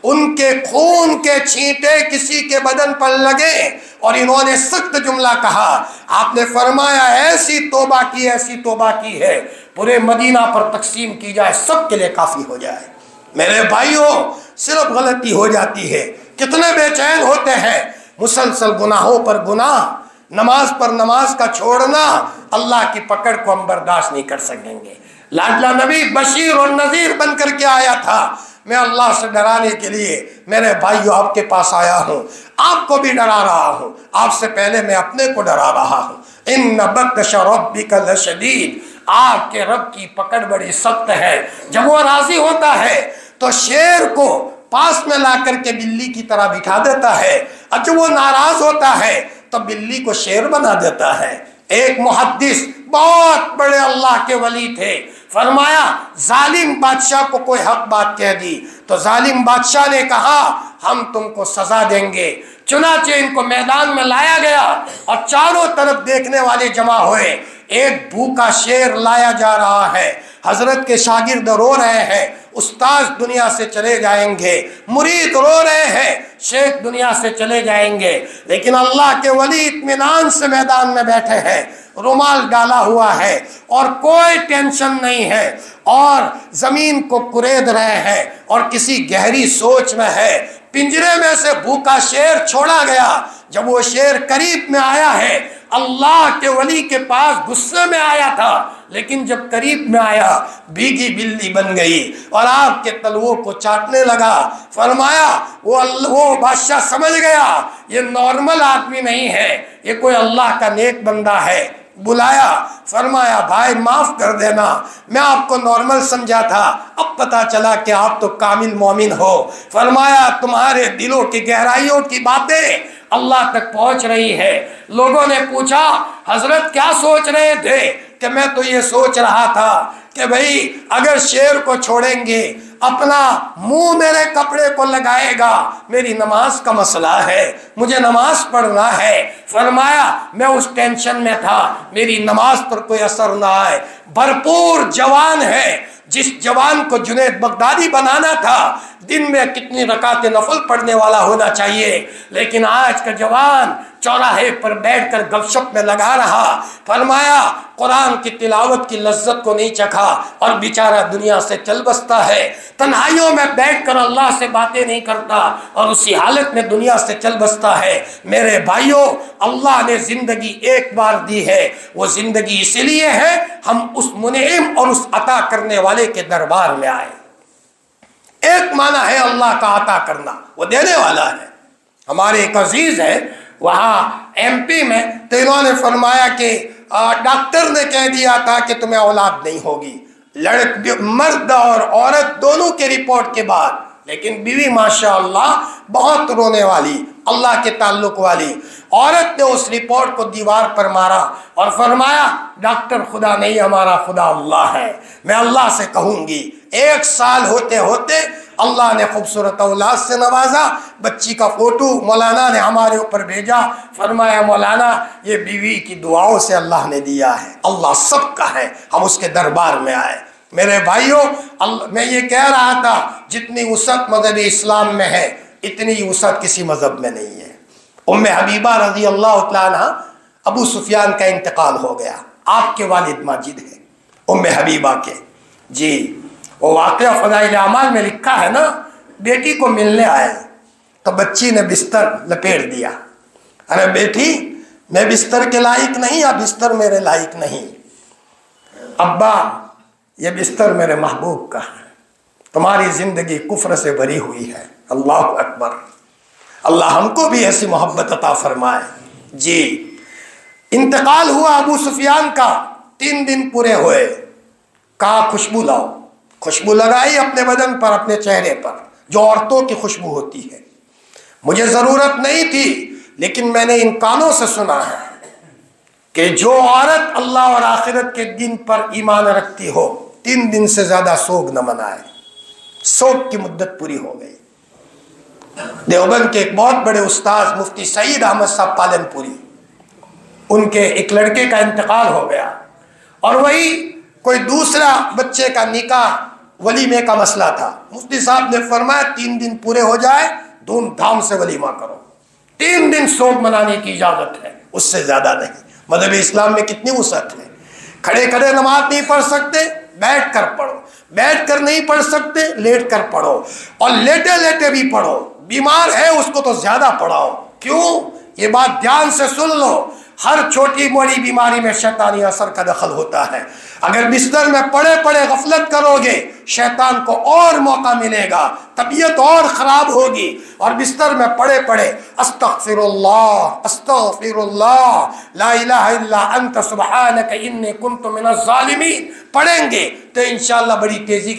उनके खून के छींटे किसी के बदन पर लगे और इन्होंने सख्त जुमला कहा। आपने फरमाया ऐसी तौबा की, ऐसी तौबा की है, पूरे मदीना पर तकसीम की जाए, सबके लिए काफ़ी हो जाए। मेरे भाइयों, सिर्फ गलती हो जाती है, कितने बेचैन होते हैं। मुसलसल गुनाहों पर गुनाह, नमाज पर नमाज का छोड़ना, अल्लाह की पकड़ को हम बर्दाश्त नहीं कर सकेंगे। लाडला नबी बशीर और नज़ीर बन करके आया था। मैं अल्लाह से डराने के लिए मेरे भाइयों आपके पास आया हूँ, आपको भी डरा रहा हूँ। आपसे पहले मैं अपने को डरा रहा हूँ। इन्न बत्श रब्बिका लशदीद, आपके रब की पकड़ बड़ी सख्त है। जब वो राजी होता है तो शेर को पास में ला करके बिल्ली की तरह बिठा देता है, और जब वो नाराज होता है तो बिल्ली को शेर बना देता है। एक मुहद्दिस बहुत बड़े अल्लाह के वली थे, फरमाया जालिम बादशाह को कोई हक बात कह दी तो जालिम बादशाह ने कहा हम तुमको सजा देंगे। चुनाचे इनको मैदान में लाया गया और चारों तरफ देखने वाले जमा हुए। एक भूखा शेर लाया जा रहा है, हजरत के शागिर्द रो रहे हैं, उस्ताद दुनिया से चले जाएंगे, मुरीद रो रहे हैं, शेख दुनिया से चले जाएंगे, लेकिन अल्लाह के वली इत्मीनान से मैदान में बैठे हैं, रुमाल डाला हुआ है और कोई टेंशन नहीं है, और जमीन को कुरेद रहे हैं और किसी गहरी सोच में है। पिंजरे में से भूखा शेर छोड़ा गया। जब वो शेर करीब में आया है, अल्लाह के वली के पास गुस्से में आया था, लेकिन जब करीब में आया भीगी बिल्ली बन गई और आपके तलवों को चाटने लगा। फरमाया वो बादशाह समझ गया ये नॉर्मल आदमी नहीं है, ये कोई अल्लाह का नेक बंदा है। बुलाया, फरमाया भाई माफ कर देना, मैं आपको नॉर्मल समझा था, अब पता चला कि आप तो कामिल मोमिन हो। फरमाया तुम्हारे दिलों की गहराइयों की बातें अल्लाह तक पहुंच रही है। लोगों ने पूछा हजरत क्या सोच रहे थे? कि मैं तो ये सोच रहा था कि भाई अगर शेर को छोड़ेंगे, अपना मुंह मेरे कपड़े को लगाएगा, मेरी नमाज का मसला है, मुझे नमाज पढ़ना है। फरमाया मैं उस टेंशन में था, मेरी नमाज पर कोई असर ना आए। भरपूर जवान है, जिस जवान को जुनैद बगदादी बनाना था, दिन में कितनी रकातें नफल पढ़ने वाला होना चाहिए, लेकिन आज का जवान चौराहे पर बैठकर गपशप में लगा रहा। फरमाया कुरान की तिलावत की लज्जत को नहीं चखा और बेचारा दुनिया से चल बसता है, तन्हाइयों में बैठकर अल्लाह से बातें नहीं करता और उसी हालत में दुनिया से चल बसता है। मेरे भाइयों, अल्लाह ने जिंदगी एक बार दी है, वो जिंदगी इसीलिए है हम उस मुनइम और उस अता करने वाले के दरबार में आए। एक माना है अल्लाह का अता करना, वो देने वाला है। हमारे एक अजीज है वहाँ MP में, तो इन्होंने फरमाया कि डॉक्टर ने कह दिया था कि तुम्हें औलाद नहीं होगी, मर्द और औरत दोनों के रिपोर्ट के बाद, लेकिन बीवी माशाअल्लाह बहुत रोने वाली, अल्लाह के ताल्लुक वाली। औरत ने उस रिपोर्ट को दीवार पर मारा और फरमाया डॉक्टर खुदा नहीं, हमारा खुदा अल्लाह है, मैं अल्लाह से कहूँगी। 1 साल होते होते अल्लाह ने खूबसूरत औलाद से नवाजा। बच्ची का फोटो मौलाना ने हमारे ऊपर भेजा, फरमाया मौलाना ये बीवी की दुआओं से अल्लाह ने दिया है, अल्लाह सबका है, हम उसके दरबार में आए। मेरे भाइयों, मैं ये कह रहा था जितनी वसअत मज़हब इस्लाम में है, इतनी वसअत किसी मज़हब में नहीं है। उम्मे हबीबा रज़ी अल्लाह तआला अन्हा, अबू सुफियान का इंतकाल हो गया, आपके वालिद माजिद है उम्मे हबीबा के जी। वो वाक़या फ़ज़ाइल अमाल में लिखा है ना, बेटी को मिलने आए तो बच्ची ने बिस्तर लपेट दिया। अरे बेटी, मैं बिस्तर के लायक नहीं या बिस्तर मेरे लायक नहीं? अब्बा, ये बिस्तर मेरे महबूब का है, तुम्हारी ज़िंदगी कुफ्र से भरी हुई है। अल्लाह अकबर, अल्लाह हमको भी ऐसी मोहब्बत अता फरमाए जी। इंतकाल हुआ अबू सुफियान का, 3 दिन पूरे हुए। कहा खुशबू लाओ, खुशबू लगाई अपने बदन पर, अपने चेहरे पर, जो औरतों की खुशबू होती है। मुझे ज़रूरत नहीं थी, लेकिन मैंने इन कानों से सुना है कि जो औरत अल्लाह और आखिरत के दिन पर ईमान रखती हो, 3 दिन से ज़्यादा सोग न मनाए। सोग की मुद्दत पूरी हो गई। देवबंद के एक बहुत बड़े उस्ताद मुफ्ती सईद अहमद साहब पालनपुरी, उनके एक लड़के का इंतकाल हो गया और वही कोई दूसरा बच्चे का निकाह वलीमे का मसला था। मुफ्ती साहब ने फरमाया 3 दिन पूरे हो जाए, धूमधाम से वलीमा करो। 3 दिन सोग मनाने की इजाज़त है, उससे ज़्यादा नहीं। मज़हब इस्लाम में कितनी वसअत है। खड़े खड़े नमाज नहीं पढ़ सकते, बैठ कर पढ़ो, बैठ कर नहीं पढ़ सकते, लेट कर पढ़ो, और लेटे लेटे भी पढ़ो। बीमार है उसको तो ज़्यादा पढ़ाओ। क्यों? ये बात ध्यान से सुन लो, हर छोटी मोटी बीमारी में शैतानी असर का दखल होता है। अगर बिस्तर में पड़े पड़े गफलत करोगे, शैतान को और मौका मिलेगा, तबीयत और ख़राब होगी। और बिस्तर में पड़े पड़े अस्तगफिरुल्लाह अस्तगफिरुल्लाह ला इलाहा इल्ला अंत सुब्हानक इन्नी कुन्तु मिनज़ ज़ालिमीन पढ़ेंगे तो इंशाअल्लाह बड़ी तेज़ी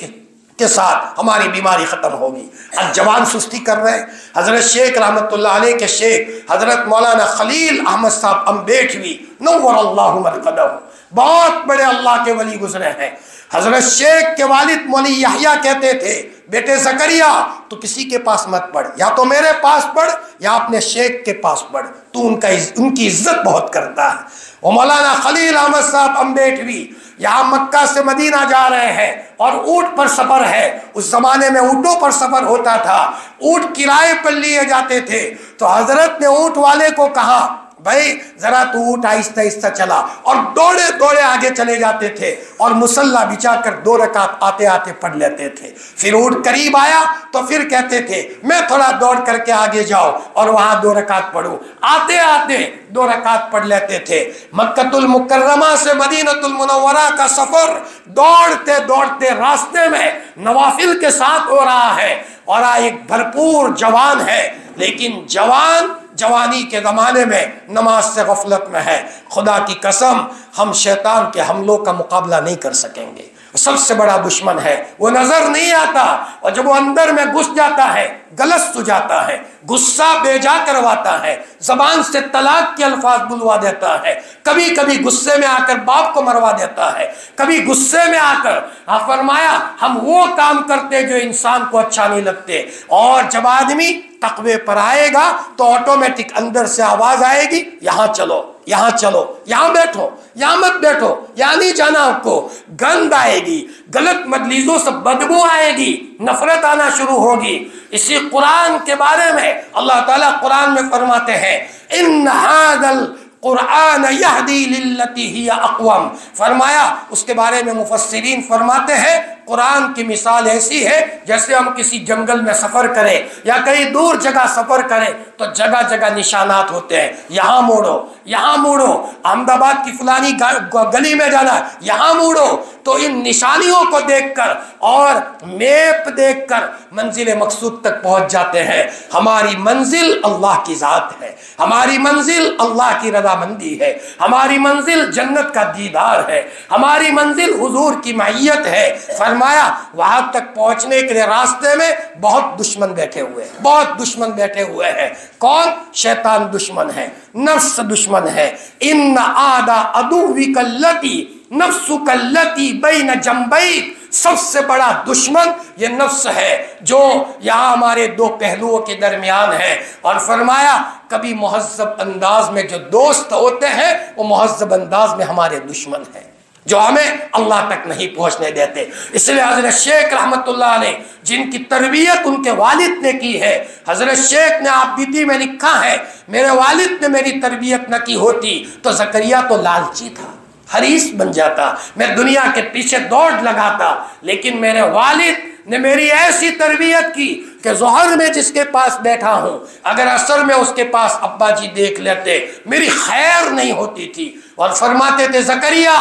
के साथ हमारी बीमारी ख़त्म होगी। आज जवान सुस्ती कर रहे हैं। हज़रत शेख रहमतुल्लाह अलैह के शेख हज़रत मौलाना खलील अहमद साहब अम्बेठवी नव्वरल्लाहु मरक़दहु, बहुत बड़े अल्लाह के वली गुजरे हैं। हज़रत शेख के वालिद मौलवी यहया कहते थे, बेटे ज़करिया तू किसी के पास मत पढ़, या तो मेरे पास पढ़ या अपने शेख के पास पढ़, तू उनकी इज्जत बहुत करता है। वो मौलाना खलील अहमद साहब अम्बेठवी यहाँ मक्का से मदीना जा रहे हैं और ऊँट पर सफ़र है। उस ज़माने में ऊँटों पर सफ़र होता था, ऊँट किराए पर लिए जाते थे। तो हज़रत ने ऊँट वाले को कहा, भाई ज़रा तू ऊँट आहिस्ता आहिस्ता चला, और दौड़े दौड़े आगे चले जाते थे और मुसल्ला बिछा कर 2 रकात आते आते पढ़ लेते थे। फिर ऊँट करीब आया तो फिर कहते थे मैं थोड़ा दौड़ करके आगे जाओ और वहाँ 2 रकात पढ़ूँ, आते आते 2 रकात पढ़ लेते थे। मक्कतुल मुकर्रमा से मदीनतुल मुनव्वरा का सफ़र दौड़ते दौड़ते रास्ते में नवाफिल के साथ हो रहा है, और एक भरपूर जवान है, लेकिन जवान जवानी के ज़माने में नमाज से गफलत में है। खुदा की कसम, हम शैतान के हमलों का मुकाबला नहीं कर सकेंगे। सबसे बड़ा दुश्मन है, वो नज़र नहीं आता, और जब वो अंदर में घुस जाता है गलत सुझाता है, गुस्सा बेजा करवाता है, जबान से तलाक के अल्फाज बुलवा देता है, कभी कभी गुस्से में आकर बाप को मरवा देता है, कभी गुस्से में आकर फरमाया हम वो काम करते जो इंसान को अच्छा नहीं लगते। और जब आदमी तकवे पर आएगा तो ऑटोमेटिक अंदर से आवाज आएगी, यहाँ चलो, यहाँ चलो, यहाँ बैठो, यहाँ मत बैठो, यहाँ नहीं जाना आपको। गंध आएगी, गलत मजलिसों से बदबू आएगी, नफरत आना शुरू होगी। इसी कुरान के बारे में अल्लाह ताला कुरान में फरमाते हैं, इन हादल कुरान यहदी लिल्लती हिया अक़वम। फरमाया, उसके बारे में मुफस्सिरीन फरमाते हैं कुरान की मिसाल ऐसी है जैसे हम किसी जंगल में सफ़र करें या कहीं दूर जगह सफ़र करें तो जगह जगह निशानात होते हैं, यहाँ मोड़ो, यहाँ मोड़ो, अहमदाबाद की फलानी गली में जाना, यहाँ मोड़ो। तो इन निशानियों को देखकर और मैप देखकर मंजिल मकसूद तक पहुँच जाते हैं। हमारी मंजिल अल्लाह की ज़ात है, हमारी मंजिल अल्लाह की रज़ामंदी है, हमारी मंजिल जन्नत का दीदार है, हमारी मंजिल हुजूर की मैयत है। फरमाया वहां तक पहुंचने के लिए रास्ते में बहुत दुश्मन बैठे हुए हैं, बहुत दुश्मन बैठे हुए हैं। कौन? शैतान दुश्मन है, नफ्स दुश्मन है। इन आदा अदुविकल्लती नफ्सुकल्लती बैन जंबैक, सबसे बड़ा दुश्मन ये नफ्स है जो यहाँ हमारे दो पहलुओं के दरमियान है। और फरमाया कभी मुहज़्ज़ब अंदाज में जो दोस्त होते हैं वो मुहज़्ज़ब अंदाज में हमारे दुश्मन हैं जो हमें अल्लाह तक नहीं पहुंचने देते। इसलिए हजरत शेख रहमतुल्लाह अलैह जिनकी तरबियत उनके वालिद ने की है, हजरत शेख ने आप बीती में लिखा है, मेरे वालिद ने मेरी तरबियत न की होती तो ज़करिया तो लालची था, हरीस बन जाता, मैं दुनिया के पीछे दौड़ लगाता, लेकिन मेरे वालिद ने मेरी ऐसी तरबियत की कि ज़ोहर में जिसके पास बैठा हूँ अगर असर में उसके पास अब्बा जी देख लेते मेरी खैर नहीं होती थी। और फरमाते थे ज़करिया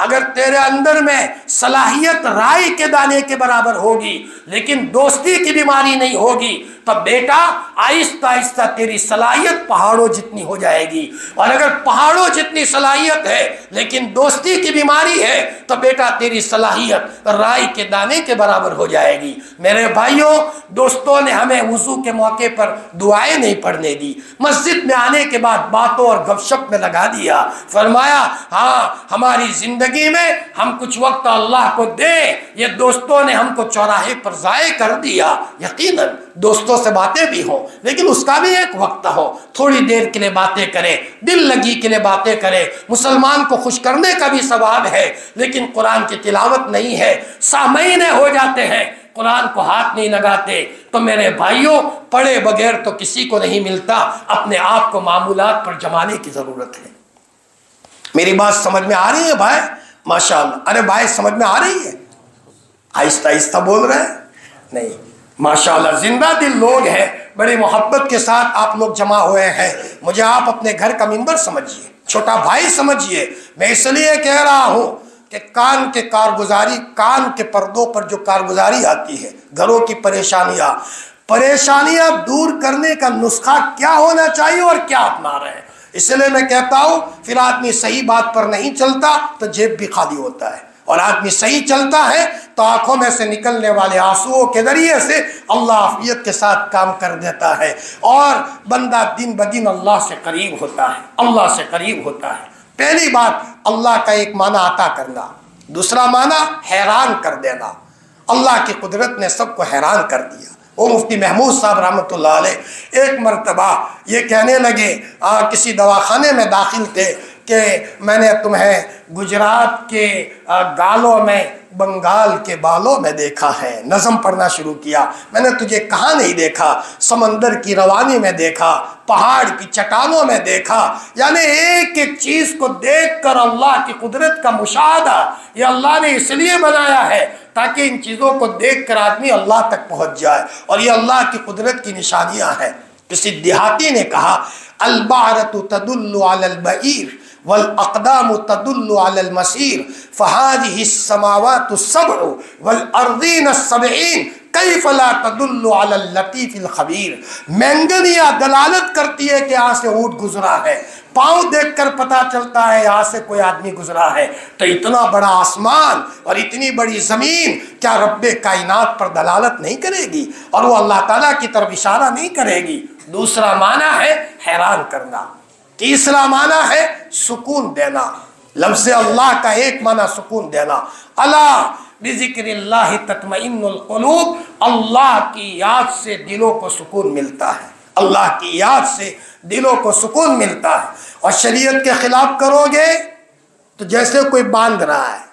अगर तेरे अंदर में सलाहियत राई के दाने के बराबर होगी लेकिन दोस्ती की बीमारी नहीं होगी तो बेटा आहिस्ता आहिस्ता तेरी सलाहियत पहाड़ों जितनी हो जाएगी। और अगर पहाड़ों जितनी सलाहियत है लेकिन दोस्ती की बीमारी है तो बेटा तेरी सलाहियत राई के दाने के बराबर हो जाएगी। मेरे भाइयों, दोस्तों ने हमें वुजू के मौके पर दुआएं नहीं पढ़ने दी, मस्जिद में आने के बाद बातों और गपशप में लगा दिया। फरमाया हाँ हमारी जिंदगी में हम कुछ वक्त अल्लाह को दें, ये दोस्तों ने हमको चौराहे पर ज़ाये कर दिया। यकीनन दोस्तों से बातें भी हो लेकिन उसका भी एक वक्त हो, थोड़ी देर के लिए बातें करें, दिल लगी के लिए बातें करें, मुसलमान को खुश करने का भी सवाब है। लेकिन कुरान की तिलावत नहीं है, सामईने हो जाते हैं, कुरान को हाथ नहीं लगाते तो मेरे भाइयों पढ़े बगैर तो किसी को नहीं मिलता। अपने आप को मामूलात पर जमाने की जरूरत है। मेरी बात समझ में आ रही है भाई? माशाअल्लाह। अरे भाई समझ में आ रही है? आहिस्ता आहिस्ता बोल रहे हैं? नहीं, माशाअल्लाह जिंदा दिल लोग हैं, बड़ी मोहब्बत के साथ आप लोग जमा हुए हैं। मुझे आप अपने घर का मिंबर समझिए, छोटा भाई समझिए। मैं इसलिए कह रहा हूँ कि कान के कारगुजारी, कान के पर्दों पर जो कारगुजारी आती है, घरों की परेशानियां दूर करने का नुस्खा क्या होना चाहिए और क्या अपना रहे हैं। इसलिए मैं कहता हूँ फिर आदमी सही बात पर नहीं चलता तो जेब भी खाली होता है, और आदमी सही चलता है तो आंखों में से निकलने वाले आंसुओं के जरिए से अल्लाह आफियत के साथ काम कर देता है और बंदा दिन ब दिन अल्लाह से करीब होता है, अल्लाह से करीब होता है। पहली बात अल्लाह का एक माना अता करना, दूसरा माना हैरान कर देना। अल्लाह की कुदरत ने सबको हैरान कर दिया। वो मुफ्ती महमूद साहब रहमतुल्लाह अलैह एक मरतबा ये कहने लगे, किसी दवाखाने में दाखिल थे कि मैंने तुम्हें गुजरात के गालों में बंगाल के बालों में देखा है। नज़म पढ़ना शुरू किया, मैंने तुझे कहाँ नहीं देखा, समंदर की रवानी में देखा, पहाड़ की चट्टानों में देखा। यानी एक एक चीज़ को देखकर अल्लाह की कुदरत का मुशाहदा ये अल्लाह ने इसलिए बनाया है ताकि इन चीज़ों को देखकर आदमी अल्लाह तक पहुँच जाए, और ये अल्लाह की कुदरत की निशानियाँ हैं। किसी देहाती ने कहा अल-बारतु तदुल्लु अलल बईर वल अक़दामु तदुल्लु अलल मसीर फ़हादिहि समावातु सबअ वल अर्दीन सबईन कैफ़ ला तदुल्लु अलल लतीफ़िल ख़बीर। मैंगनिया दलालत करती है कि यहाँ से ऊँट गुजरा है, पांव देखकर पता चलता है यहाँ से कोई आदमी गुजरा है। तो इतना बड़ा आसमान और इतनी बड़ी जमीन क्या रब्बे कायनात पर दलालत नहीं करेगी और वो अल्लाह ताला की तरफ इशारा नहीं करेगी? दूसरा माना है हैरान करना, तीसरा माना है सुकून देना। लफ्ज़ अल्लाह का एक माना सुकून देना, अला बिज़िक्रिल्लाहि तत्मइन्नुल क़ुलूब, अल्लाह की याद से दिलों को सुकून मिलता है, अल्लाह की याद से दिलों को सुकून मिलता है। और शरीयत के खिलाफ करोगे तो जैसे कोई बांध रहा है।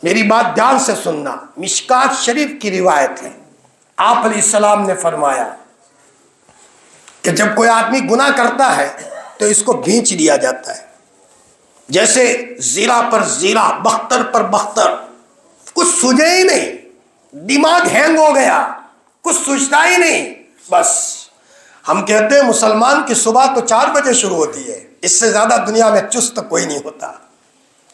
मेरी बात ध्यान से सुनना, मिशकात शरीफ की रिवायत है, आप अलैहिस्सलाम ने फरमाया कि जब कोई आदमी गुनाह करता है तो इसको भींच दिया जाता है, जैसे जीरा पर जीरा, बख्तर पर बख्तर, कुछ सूझे ही नहीं, दिमाग हैंग हो गया, कुछ सूझता ही नहीं। बस हम कहते हैं मुसलमान की सुबह तो 4 बजे शुरू होती है, इससे ज्यादा दुनिया में चुस्त कोई नहीं होता।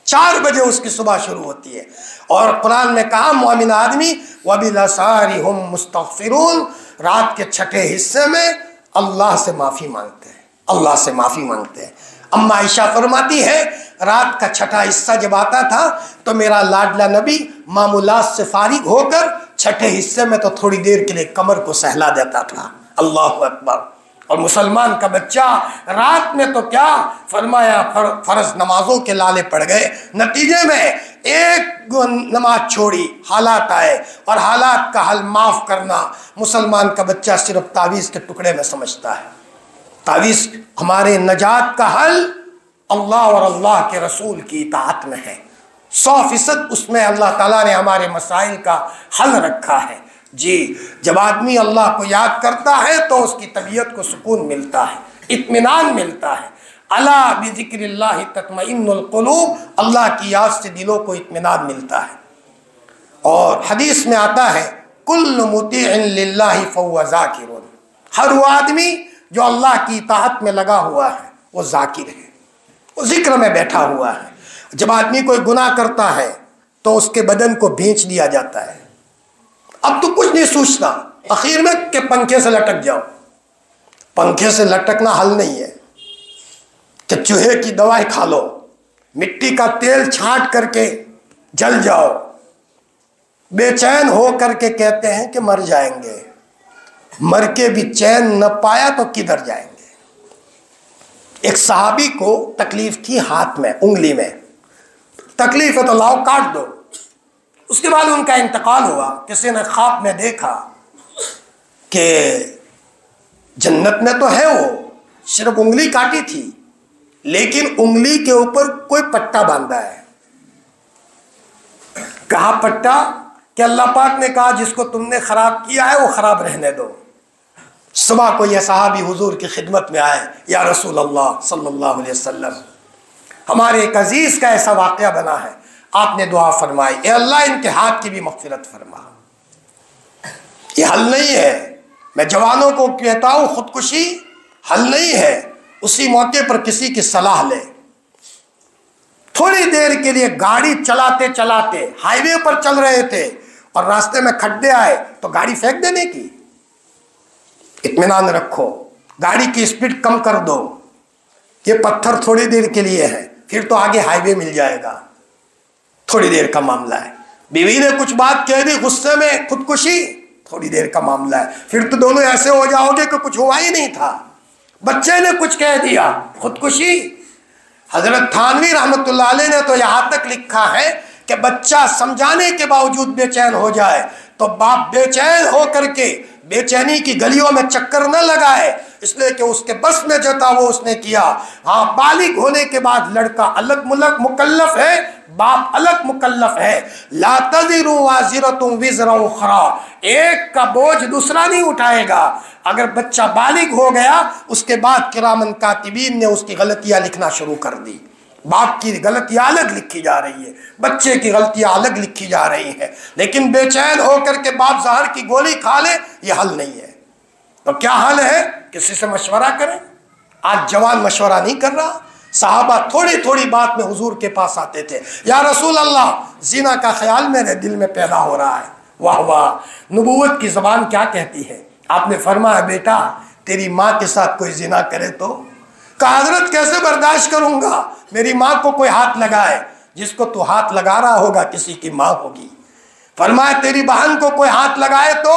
4 बजे उसकी सुबह शुरू होती है। और कुरान में कहा मोमिन आदमी वबिलसारी हुम मुस्तगफिरून, रात के छठे हिस्से में अल्लाह से माफी मांगते हैं, अल्लाह से माफी मांगते हैं। अम्मा आयशा फरमाती है रात का छठा हिस्सा जब आता था तो मेरा लाडला नबी मामूलात से फारिग होकर छठे हिस्से में तो थोड़ी देर के लिए कमर को सहला देता था। अल्लाह अकबर। और मुसलमान का बच्चा रात में तो क्या फरमाया, फर्ज नमाजों के लाले पड़ गए, नतीजे में एक नमाज छोड़ी, हालात आए और हालात का हल माफ करना मुसलमान का बच्चा सिर्फ तावीज़ के टुकड़े में समझता है। तावीज़ हमारे नजात का हल अल्लाह और अल्लाह के रसूल की इताअत में है। 100% उसमें अल्लाह ताला ने हमारे मसाइल का हल रखा है। जी, जब आदमी अल्लाह को याद करता है तो उसकी तबीयत को सुकून मिलता है, इत्मीनान मिलता है। अला बिज़िक्रिल्लाहि तत्मइन्नुल क़ुलूब, अल्लाह की याद से दिलों को इत्मीनान मिलता है। और हदीस में आता है कुल्लु मुतीइन लिल्लाहि फहुव ज़ाकिरुन, हर वो आदमी जो अल्लाह की इताअत में लगा हुआ है वो ज़ाकिर है, वो जिक्र में बैठा हुआ है। जब आदमी कोई गुनाह करता है तो उसके बदन को भींच दिया जाता है। अब तो कुछ नहीं सोचता, आखिर में कि पंखे से लटक जाओ। पंखे से लटकना हल नहीं है कि चूहे की दवाई खा लो, मिट्टी का तेल छांट करके जल जाओ, बेचैन हो करके कहते हैं कि मर जाएंगे, मर के भी चैन न पाया तो किधर जाएंगे। एक सहाबी को तकलीफ थी हाथ में, उंगली में तकलीफ है तो लाओ काट दो। उसके बाद उनका इंतकाल हुआ। किसी ने ख्वाब में देखा कि जन्नत में तो है वो, सिर्फ उंगली काटी थी, लेकिन उंगली के ऊपर कोई पट्टा बांधा है। कहा पट्टा कि अल्लाह पाक ने कहा जिसको तुमने खराब किया है वो खराब रहने दो। सुबह को यह सहाबी हुजूर की खिदमत में आए, या रसूल अल्लाह सल्लल्लाहु अलैहि वसल्लम, हमारे एक अजीज का ऐसा वाक़या बना है, आपने दुआ फरमाई, ए अल्लाह इनके हाथ की भी मग़फ़िरत फरमा। ये हल नहीं है। मैं जवानों को कहता हूँ खुदकुशी हल नहीं है। उसी मौके पर किसी की सलाह ले। थोड़ी देर के लिए गाड़ी चलाते चलाते हाईवे पर चल रहे थे और रास्ते में खड्डे आए तो गाड़ी फेंक देने की, इत्मीनान रखो, गाड़ी की स्पीड कम कर दो, ये पत्थर थोड़ी देर के लिए है, फिर तो आगे हाईवे मिल जाएगा, थोड़ी देर का मामला है। बीवी ने कुछ बात कह दी गुस्से में, खुदकुशी, थोड़ी देर का मामला है, फिर तो दोनों ऐसे हो जाओगे कि कुछ हुआ ही नहीं था। बच्चे ने कुछ कह दिया, खुदकुशी। हजरत थानवी रहमतुल्लाह अलैह ने तो यहाँ तक लिखा है कि बच्चा समझाने के बावजूद बेचैन हो जाए तो बाप बेचैन हो करके बेचैनी की गलियों में चक्कर न लगाए, इसलिए कि उसके बस में जो था वो उसने किया। हाँ, बालिग होने के बाद लड़का अलग मुकल्लफ है, बाप अलग मुकल्लफ है। ला तज़िरु वाज़िरतुन विज़रा उख़रा, एक का बोझ दूसरा नहीं उठाएगा। अगर बच्चा बालिग हो गया उसके बाद किरामन कातिबीन ने उसकी गलतियां लिखना शुरू कर दी। बाप की गलतियां अलग लिखी जा रही है, बच्चे की गलतियां अलग लिखी जा रही है। लेकिन बेचैन होकर के बाप जहर की गोली खा ले, ये हल नहीं है। तो क्या हल है? किसी से मशवरा करें। आज जवान मशवरा नहीं कर रहा। साहबा थोड़ी थोड़ी बात में हुजूर के पास आते थे, या रसूल अल्लाह जिना का ख्याल मेरे दिल में पैदा हो रहा है। वाह वाह, नबूवत की ज़बान क्या कहती है। आपने फरमाया बेटा तेरी माँ के साथ कोई जिना करे तो, कहा हजरत कैसे बर्दाश्त करूंगा, मेरी माँ को कोई हाथ लगाए, जिसको तू हाथ लगा रहा होगा किसी की माँ होगी। फरमाया तेरी बहन को कोई हाथ लगाए तो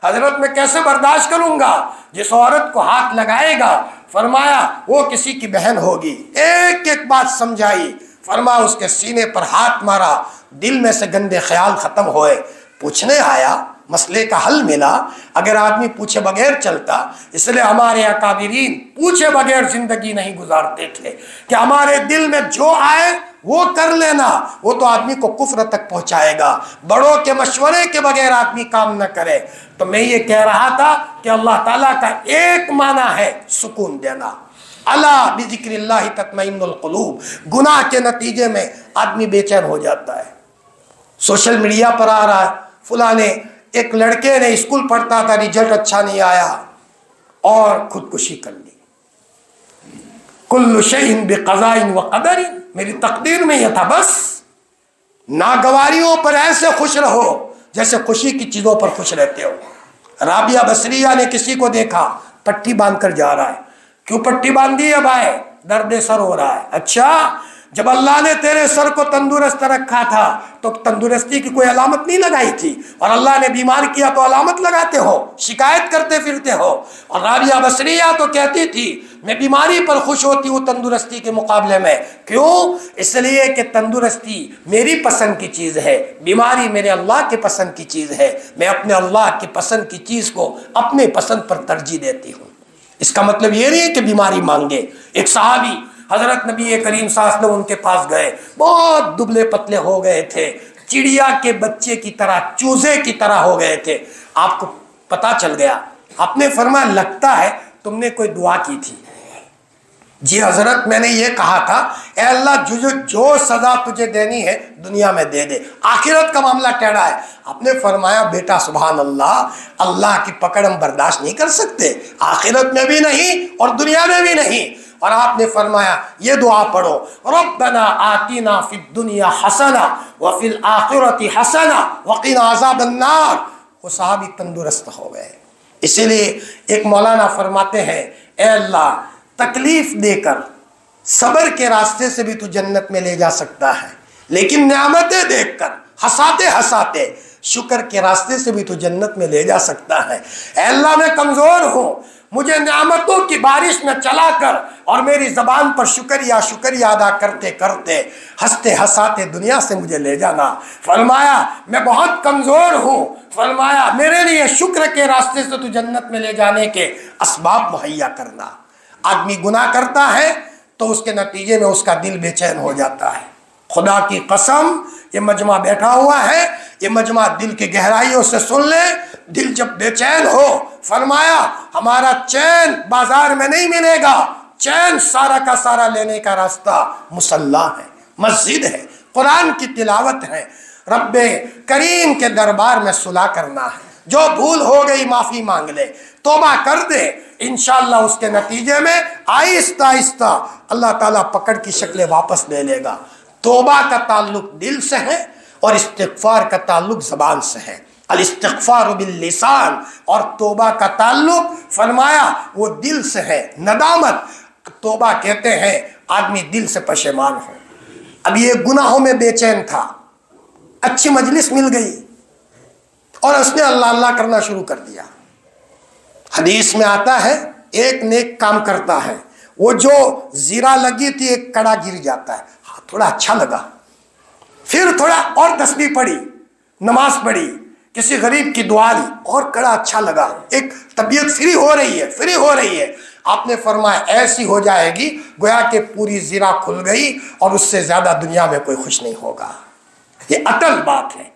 हजरत मैं कैसे बर्दाश्त करूंगा, जिस औरत को हाथ लगाएगा फरमाया वो किसी की बहन होगी। एक एक बात समझाई, फरमाया उसके सीने पर हाथ मारा, दिल में से गंदे ख्याल खत्म हुए। पूछने आया, मसले का हल मिला। अगर आदमी पूछे बगैर चलता, इसलिए हमारे अकाबिरीन पूछे बगैर जिंदगी नहीं गुजारते थे कि हमारे दिल में जो आए वो कर लेना, वो तो आदमी को कुफ्र तक पहुंचाएगा। बड़ों के मशवरे के बगैर आदमी काम न करे। तो मैं ये कह रहा था कि अल्लाह ताला का एक माना है सुकून देना। अला बिज़िक्रिल्लाहि तत्मइन्नुल क़ुलूब। गुनाह के नतीजे में आदमी बेचैन हो जाता है। सोशल मीडिया पर आ रहा है, फलाने एक लड़के ने स्कूल पढ़ता था, रिजल्ट अच्छा नहीं आया और खुदकुशी कर ली। कुल्लु शैइन बिक़ज़ाइन व क़दरिन, मेरी तकदीर में यह था। बस नागवारियों पर ऐसे खुश रहो जैसे खुशी की चीजों पर खुश रहते हो। राबिया बसरिया ने किसी को देखा पट्टी बांधकर जा रहा है। क्यों पट्टी बांधी है भाई? दर्द सर हो रहा है। अच्छा, जब अल्लाह ने तेरे सर को तंदुरुस्त रखा था तो तंदुरुस्ती की कोई अलामत नहीं लगाई थी, और अल्लाह ने बीमार किया तो अलामत लगाते हो, शिकायत करते फिरते हो। और राबिया बसरिया तो कहती थी मैं बीमारी पर खुश होती हूँ तंदुरुस्ती के मुकाबले में। क्यों? इसलिए कि तंदुरुस्ती मेरी पसंद की चीज़ है, बीमारी मेरे अल्लाह के पसंद की चीज़ है। मैं अपने अल्लाह की पसंद की चीज़ को अपने पसंद पर तरजीह देती हूँ। इसका मतलब ये नहीं है कि बीमारी मांगे। एक सहाबी हजरत नबी करीम सल्लल्लाहु अलैहि वसल्लम उनके पास गए, बहुत दुबले पतले हो गए थे, चिड़िया के बच्चे की तरह, चूजे की तरह हो गए थे। आपको पता चल गया, आपने फरमाया लगता है तुमने कोई दुआ की थी। जी हजरत मैंने ये कहा था, ए अल्लाह जो सजा तुझे देनी है दुनिया में दे दे, आखिरत का मामला टेढ़ा है। आपने फरमाया बेटा सुभान अल्लाह, अल्लाह की पकड़ हम बर्दाश्त नहीं कर सकते, आखिरत में भी नहीं और दुनिया में भी नहीं। और आपने फरमाया ये दुआ पढ़ो, रब्बना आतिना फिद दुनिया हसना व फिल आखिरति हसना व क़िना अज़ाबन्नार। वो साहबी तंदुरुस्त हो गए। इसीलिए एक मौलाना फरमाते हैं, ए अल्लाह तकलीफ देकर सब्र के रास्ते से भी तू जन्नत में ले जा सकता है, लेकिन नेमतें देखकर हंसाते हंसाते शुक्र के रास्ते से भी तू जन्नत में ले जा सकता है। ए अल्लाह मैं कमज़ोर हूँ, मुझे नेमतों की बारिश में चलाकर और मेरी ज़बान पर शुक्रिया शुक्रिया अदा करते करते हंसते हंसाते दुनिया से मुझे ले जाना। फरमाया मैं बहुत कमज़ोर हूँ, फरमाया मेरे लिए शुक्र के रास्ते से तू जन्नत में ले जाने के असबाब मुहैया करना। आदमी गुनाह करता है तो उसके नतीजे में उसका दिल बेचैन हो जाता है। खुदा की कसम, ये मजमा बैठा हुआ है, ये मजमा दिल की गहराइयों से सुन ले। दिल जब बेचैन हो, फरमाया हमारा चैन बाजार में नहीं मिलेगा, चैन सारा का सारा लेने का रास्ता मुसल्ला है, मस्जिद है, कुरान की तिलावत है, रब्बे करीम के दरबार में सुलह करना है। जो भूल हो गई माफ़ी मांग ले, तौबा कर दे, इंशाअल्लाह उसके नतीजे में आहिस्ता आहिस्ता अल्लाह ताला पकड़ की शक्लें वापस ले लेगा। तौबा का ताल्लुक दिल से है और इस्तिग़फ़ार का ताल्लुक ज़बान से है। अल इस्तिग़फ़ार बिल लिसान, और तौबा का ताल्लुक फरमाया वो दिल से है। नदामत तौबा कहते हैं आदमी दिल से पशेमान हो। अब ये गुनाहों में बेचैन था, अच्छी मजलिस मिल गई और उसने अल्लाह अल्लाह करना शुरू कर दिया। हदीस में आता है एक नेक काम करता है, वो जो जीरा लगी थी एक कड़ा गिर जाता है, थोड़ा अच्छा लगा, फिर थोड़ा और तस्बीह पढ़ी, नमाज पढ़ी, किसी गरीब की दुआ ली और कड़ा अच्छा लगा, एक तबीयत फ्री हो रही है। आपने फरमाया ऐसी हो जाएगी गोया के पूरी जीरा खुल गई और उससे ज्यादा दुनिया में कोई खुश नहीं होगा। ये अटल बात है,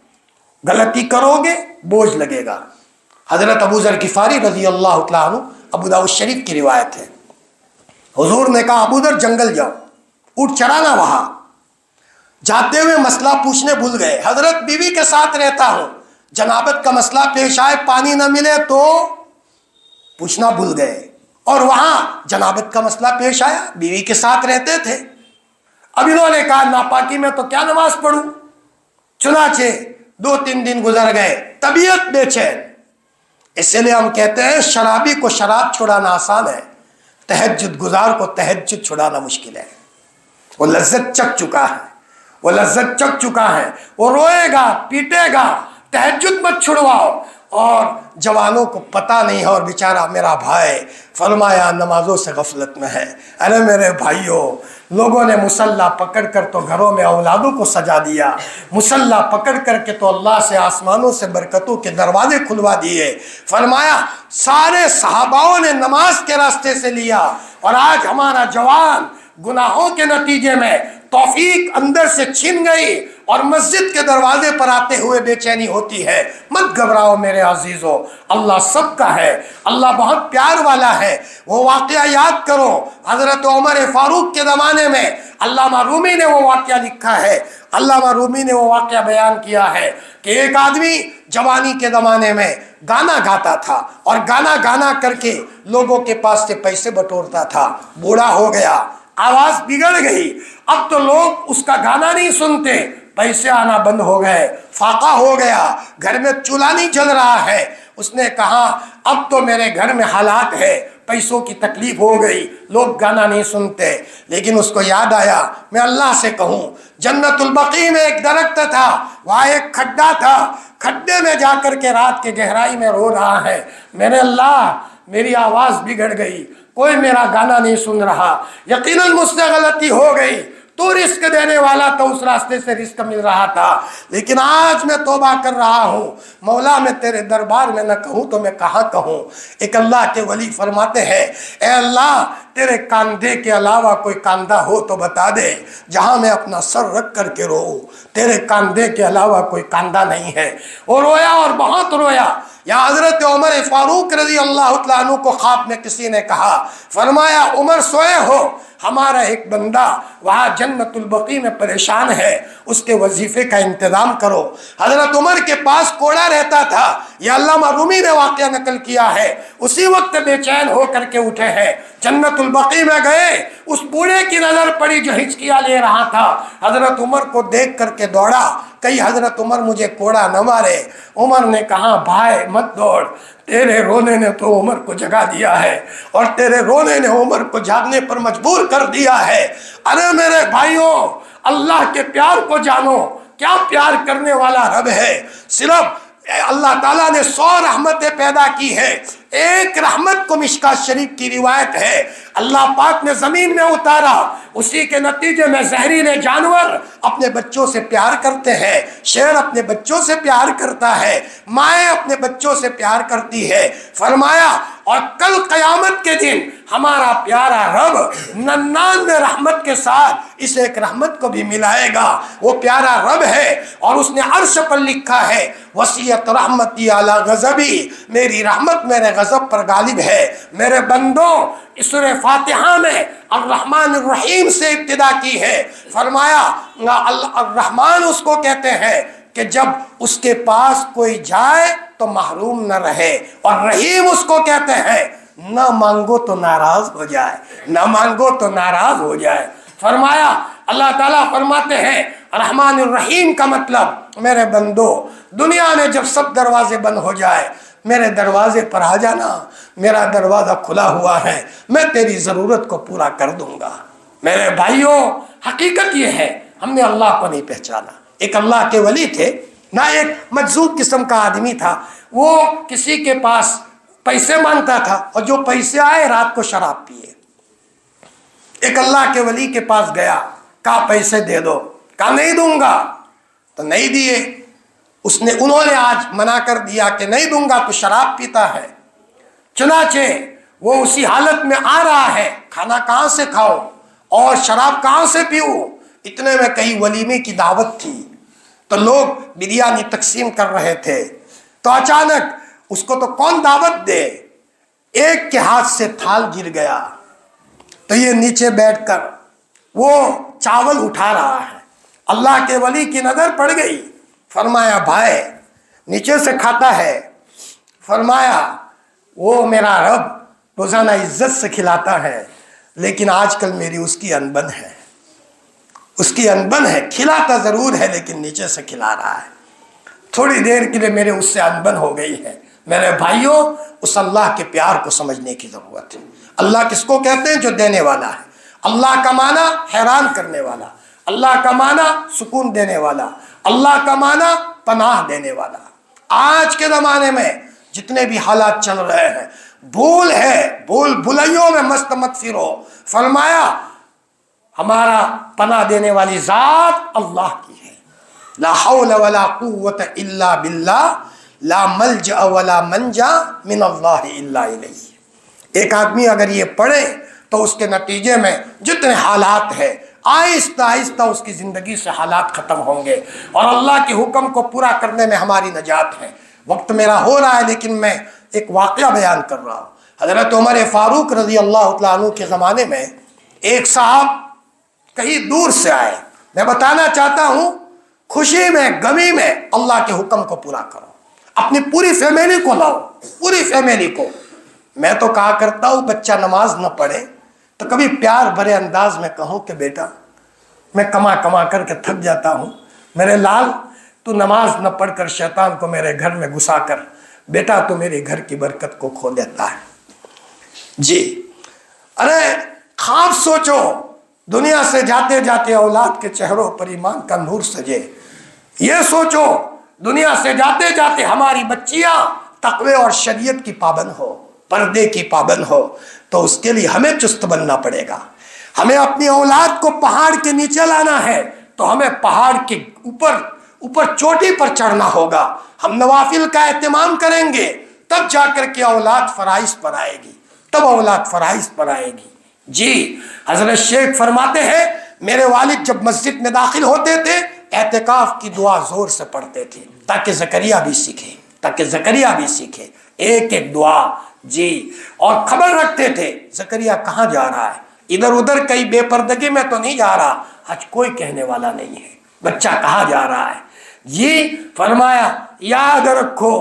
गलती करोगे बोझ लगेगा। हजरत अबू ज़र गिफ़ारी रज़ी अल्लाह तआला अन्हु, अबू दाऊद शरीफ की रिवायत है, हुजूर ने कहा अबू ज़र जंगल जाओ, ऊँट चराना। वहां जाते हुए मसला पूछने भूल गए। हजरत बीवी के साथ रहता हूं, जनाबत का मसला पेश आए, पानी न मिले तो पूछना भूल गए, और वहां जनाबत का मसला पेश आया, बीवी के साथ रहते थे। अब इन्होंने कहा नापाकी में तो क्या नमाज पढ़ूं, चुनाचे 2-3 दिन गुजर गए, तबीयत बेचैन। इसलिए हम कहते हैं शराबी को शराब छुड़ाना आसान है, तहज्जुद गुजार को तहज्जुद छुड़ाना मुश्किल है। वो लज्जत चख चुका है, वो लज्जत चख चुका है, वो रोएगा पीटेगा, तहज्जुद मत छुड़वाओ। और जवानों को पता नहीं है, और बेचारा मेरा भाई फरमाया नमाजों से गफलत में है। अरे मेरे भाइयों, लोगों ने मुसल्ला पकड़ कर तो घरों में औलादों को सजा दिया, मुसल्ला पकड़ कर के तो अल्लाह से आसमानों से बरकतों के दरवाजे खुलवा दिए। फरमाया सारे सहाबाओं ने नमाज के रास्ते से लिया, और आज हमारा जवान गुनाहों के नतीजे में तौफीक अंदर से छिन गई और मस्जिद के दरवाजे पर आते हुए बेचैनी होती है। मत घबराओ मेरे अजीजों, अल्लाह सबका है, अल्लाह बहुत प्यार वाला है। वो वाकया याद करो, हजरत उमर फारूक के ज़माने में अल्लामा रूमी ने वो वाकया लिखा है, अल्लामा रूमी ने वो वाकया बयान किया है कि एक आदमी जवानी के ज़माने में गाना गाता था और गाना गाना करके लोगों के पास से पैसे बटोरता था। बूढ़ा हो गया, आवाज़ बिगड़ गई, अब तो लोग उसका गाना नहीं सुनते, पैसे आना बंद हो गए, फाका हो गया, घर में चूल्हा नहीं जल रहा है। उसने कहा अब तो मेरे घर में हालात है, पैसों की तकलीफ हो गई, लोग गाना नहीं सुनते। लेकिन उसको याद आया, मैं अल्लाह से कहूँ, जन्नतुल बकी में एक दरख्त था, वहाँ एक खड्डा था, खड्डे में जाकर के रात के गहराई में रो रहा है, मेरे अल्लाह मेरी आवाज़ बिगड़ गई, कोई मेरा गाना नहीं सुन रहा, यकीनन मुझसे गलती हो गई, तो रिस्क देने वाला तो उस रास्ते से रिस्क मिल रहा था, लेकिन आज मैं तौबा कर रहा हूँ। मौला मैं तेरे दरबार में न कहूँ तो मैं कहाँ कहूँ। एक अल्लाह के वली फरमाते हैं, ए अल्लाह तेरे कांधे के अलावा कोई कांधा हो तो बता दे, जहाँ मैं अपना सर रख करके रोऊँ। तेरे कांधे के अलावा कोई कांधा नहीं है। वो रोया और बहुत रोया। या हजरत उमर फारूक रज़ी अल्लाह तआला अन्हु को ख्वाब में किसी ने कहा, फरमाया उमर सोए हो, हमारा एक बंदा वहाँ जन्नतुल बकी में परेशान है, उसके वजीफे का इंतज़ाम करो। हजरत उमर के पास कोड़ा रहता था, यह अल्लामा रूमी ने वाक़या नकल किया है। उसी वक्त बेचैन हो करके उठे हैं, जन्नतुल बकी में गए, उस बूढ़े की नज़र पड़ी जो हिचकियाँ ले रहा था। हजरत उमर को देख करके दौड़ा, कहीं हजरत उमर मुझे कोड़ा न मारे। उमर ने कहा भाई मत दौड़, तेरे रोने ने तो उमर को जगा दिया है और तेरे रोने ने उमर को जागने पर मजबूर कर दिया है। अरे मेरे भाइयों, अल्लाह के प्यार को जानो, क्या प्यार करने वाला रब है। सिर्फ अल्लाह ताला ने 100 रहमतें पैदा की है, एक रहमत को मिशकात शरीफ की रिवायत है, अल्लाह पाक ने ज़मीन में उतारा, उसी के नतीजे में जहरीले जानवर अपने बच्चों से प्यार करते हैं, शेर अपने बच्चों से प्यार करता है, माएँ अपने बच्चों से प्यार करती है। फरमाया और कल क़यामत के दिन हमारा प्यारा रब 99 रहमत के साथ इस एक रहमत को भी मिलाएगा। वो प्यारा रब है और उसने अर्श पर लिखा है, वसीयत रहमती अला गज़बी, मेरी रहमत मेरे गज़ब पर गालिब है। मेरे बंदों, इस सूरह फातिहा में अर्रहमान अर्रहीम से इब्तिदा की है। फरमाया अर्रहमान उसको कहते हैं कि जब उसके पास कोई जाए तो महरूम न रहे, और रहीम उसको कहते हैं न मांगो तो नाराज हो जाए, न मांगो तो नाराज हो जाए। फरमाया अल्लाह ताला फरमाते हैं रहमान रहीम का मतलब, मेरे बंदो दुनिया में जब सब दरवाजे बंद हो जाए, मेरे दरवाजे पर आ जाना, मेरा दरवाज़ा खुला हुआ है, मैं तेरी ज़रूरत को पूरा कर दूंगा। मेरे भाइयों, हकीकत ये है, हमने अल्लाह को नहीं पहचाना। एक अल्लाह के वली थे ना, एक मजजूब किस्म का आदमी था, वो किसी के पास पैसे मांगता था और जो पैसे आए रात को शराब पिए। एक अल्लाह के वली के पास गया, कहा पैसे दे दो, कहा नहीं दूंगा, तो नहीं दिए। उन्होंने आज मना कर दिया कि नहीं दूंगा, तो शराब पीता है। चुनाचे वो उसी हालत में आ रहा है, खाना कहाँ से खाओ और शराब कहाँ से पीऊँ। इतने में कहीं वलीमे की दावत थी, तो लोग बिरयानी तकसीम कर रहे थे, तो अचानक उसको तो कौन दावत दे, एक के हाथ से थाल गिर गया, तो ये नीचे बैठकर वो चावल उठा रहा है। अल्लाह के वली की नज़र पड़ गई, फरमाया भाई नीचे से खाता है। फरमाया वो मेरा रब रोज़ाना इज्जत से खिलाता है, लेकिन आजकल मेरी उसकी अनबन है, उसकी अनबन है, खिलाता ज़रूर है लेकिन नीचे से खिला रहा है। थोड़ी देर के लिए मेरे उससे अनबन हो गई है, मेरे भाइयों, उस अल्लाह के प्यार को समझने की ज़रूरत है। अल्लाह किसको कहते हैं? जो देने वाला है। अल्लाह का माना हैरान करने वाला, अल्लाह का माना सुकून देने वाला, अल्लाह का माना पनाह देने वाला। आज के ज़माने में जितने भी हालात चल रहे हैं, भूल है, भूल भुलैयों में मस्त मत फिरो। फरमाया हमारा पनाह देने वाली ज़ात अल्लाह की है। ला हौल वला कुव्वत इल्ला बिल्लाह, ला मल्जा वला मंजा मिन अल्लाह इल्ला इलैह। एक आदमी अगर ये पढ़े तो उसके नतीजे में जितने हालात हैं, आहिस्ता आहिस्ता उसकी ज़िंदगी से हालात ख़त्म होंगे और अल्लाह के हुक्म को पूरा करने में हमारी नजात है। वक्त मेरा हो रहा है, लेकिन मैं एक वाक़या बयान कर रहा हूँ। हज़रत उमर फ़ारूक रज़ी अल्लाह तआला अन्हु के ज़माने में एक साहब कहीं दूर से आए। मैं बताना चाहता हूँ, खुशी में गमी में अल्लाह के हुक्म को पूरा करो, अपनी पूरी फैमिली को लाओ, पूरी फैमिली को। मैं तो कहा करता हूँ, बच्चा नमाज न पढ़े तो कभी प्यार भरे अंदाज में कहूँ कि बेटा मैं कमा कमा करके थक जाता हूँ, मेरे लाल तू नमाज न पढ़कर शैतान को मेरे घर में घुसा कर, बेटा तो मेरे घर की बरकत को खो देता है। जी, अरे ख्वाब सोचो, दुनिया से जाते जाते औलाद के चेहरों पर ईमान का नूर सजे। ये सोचो दुनिया से जाते जाते हमारी बच्चियां तक़वे और शरीयत की पाबंद हो, पर्दे की पाबंद हो, तो उसके लिए हमें चुस्त बनना पड़ेगा। हमें अपनी औलाद को पहाड़ के नीचे लाना है तो हमें पहाड़ के ऊपर चोटी पर चढ़ना होगा। हम नवाफिल का एहतमाम करेंगे, तब जाकर के औलाद फराइज पर आएगी, तब औलाद फराइज पर आएगी। जी, हजरत शेख फरमाते हैं, मेरे वालिद जब मस्जिद में दाखिल होते थे एहतिकाफ की दुआ जोर से पढ़ते थे ताकि ज़करिया भी सीखे, ताकि ज़करिया भी सीखे एक एक दुआ। जी, और खबर रखते थे ज़करिया कहाँ जा रहा है, इधर उधर कहीं बेपर्दगी में तो नहीं जा रहा, आज कोई कहने वाला नहीं है बच्चा कहाँ जा रहा है। जी, फरमाया याद रखो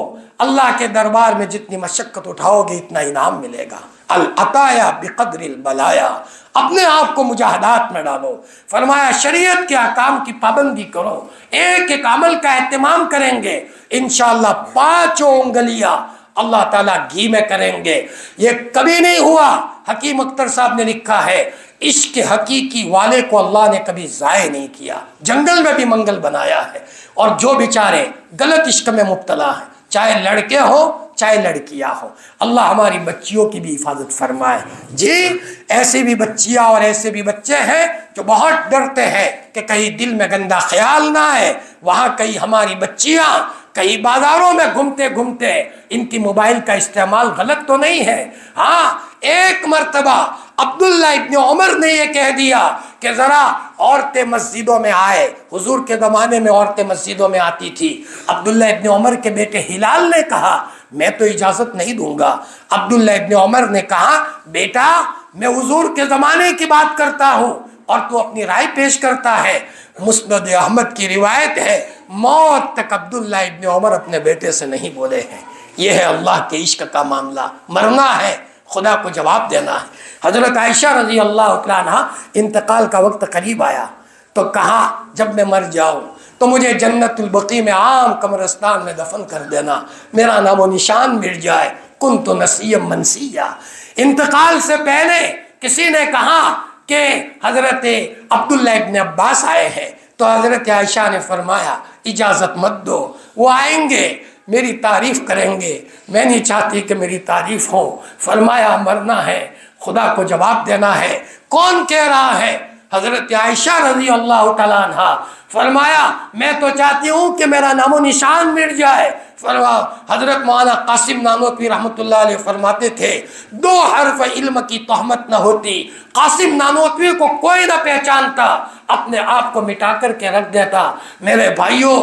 अल्लाह के दरबार में जितनी मशक्क़त उठाओगे इतना इनाम मिलेगा। अल अताया बिक़द्रिल बलाया, अपने आप को मुजाहदात में डालो। फरमाया शरीयत के अहकाम की पाबंदी करो, एक एक अमल का एहतमाम करेंगे, इंशाअल्लाह 5 उंगलियां अल्लाह ताला घी में करेंगे। ये कभी नहीं हुआ। हकीम अख्तर साहब ने लिखा है, इश्क हकीकी वाले को अल्लाह ने कभी ज़ाय नहीं किया, जंगल में भी मंगल बनाया है। और जो बेचारे गलत इश्क में मुब्तला हैं, चाहे लड़के हो चाहे लड़कियां हो, अल्लाह हमारी बच्चियों की भी हिफाजत फरमाए। जी, ऐसी भी बच्चियां और ऐसे भी बच्चे हैं जो बहुत डरते हैं कि कहीं दिल में गंदा ख्याल ना आए। वहाँ कहीं हमारी बच्चियां कहीं बाजारों में घूमते घूमते इनकी मोबाइल का इस्तेमाल गलत तो नहीं है। हाँ, एक मर्तबा अब्दुल्ला इब्न उमर ने यह कह दिया कि ज़रा औरतें मस्जिदों में आए। हुजूर के ज़माने में औरतें मस्जिदों में आती थी। अब्दुल्ला इब्न उमर के बेटे हिलाल ने कहा मैं तो इजाज़त नहीं दूंगा। अब्दुल्ला इब्न उमर ने कहा बेटा मैं हुजूर के ज़माने की बात करता हूँ और तू अपनी राय पेश करता है। मुस्नद अहमद की रिवायत है, मौत तक अब्दुल्ला इब्न उमर अपने बेटे से नहीं बोले हैं। यह है अल्लाह के इश्क का मामला। मरना है, खुदा को जवाब देना है। हज़रत आयशा रज़ी अल्लाह तआला अन्हा इंतकाल का वक्त करीब आया तो कहा जब मैं मर जाऊँ तो मुझे जन्नतुल बकी में आम कब्रिस्तान में दफन कर देना, मेरा नामो निशान मिट जाए। कुन्तु नसिय्यम मनसिया। इंतकाल से पहले किसी ने कहा कि हज़रत अब्दुल्ला इब्न अब्बास आए हैं, तो हज़रत आयशा ने फरमाया इजाज़त मत दो, वो आएंगे मेरी तारीफ़ करेंगे, मैं नहीं चाहती कि मेरी तारीफ़ हो। फरमाया मरना है, खुदा को जवाब देना है। कौन कह रहा है? हज़रत आयशा रज़ी अल्लाह तआला अन्हा। फरमाया मैं तो चाहती हूँ कि मेरा नामो निशान मिट जाए। हज़रत मौलाना कासिम नानोतवी रहमतुल्लाह अलैह फरमाते थे 2 हर्फ इल्म की तहमत न होती, कासिम नानोतवी को कोई ना पहचानता, अपने आप को मिटा कर के रख देता। मेरे भाइयों,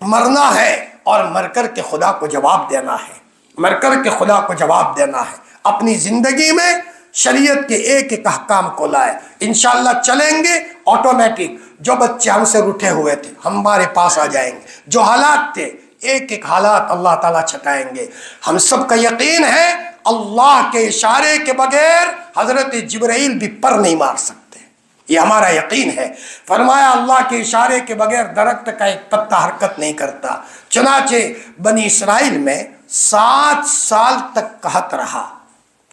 मरना है और मर कर के खुदा को जवाब देना है, मर कर के खुदा को जवाब देना है। अपनी ज़िंदगी में शरीयत के एक एक अहकाम को लाए, इंशाअल्लाह चलेंगे ऑटोमेटिक। जो बच्चे हमसे रूठे हुए थे हमारे पास आ जाएंगे, जो हालात थे एक एक हालात अल्लाह ताला छटाएंगे। हम सब का यकीन है अल्लाह के इशारे के बगैर हज़रत जिब्राइल भी पर नहीं मार सकते, ये हमारा यकीन है। फरमाया अल्लाह के इशारे के बगैर दरख्त का एक पत्ता हरकत नहीं करता। चुनाचे बनी इसराइल में 7 साल तक कहत रहा।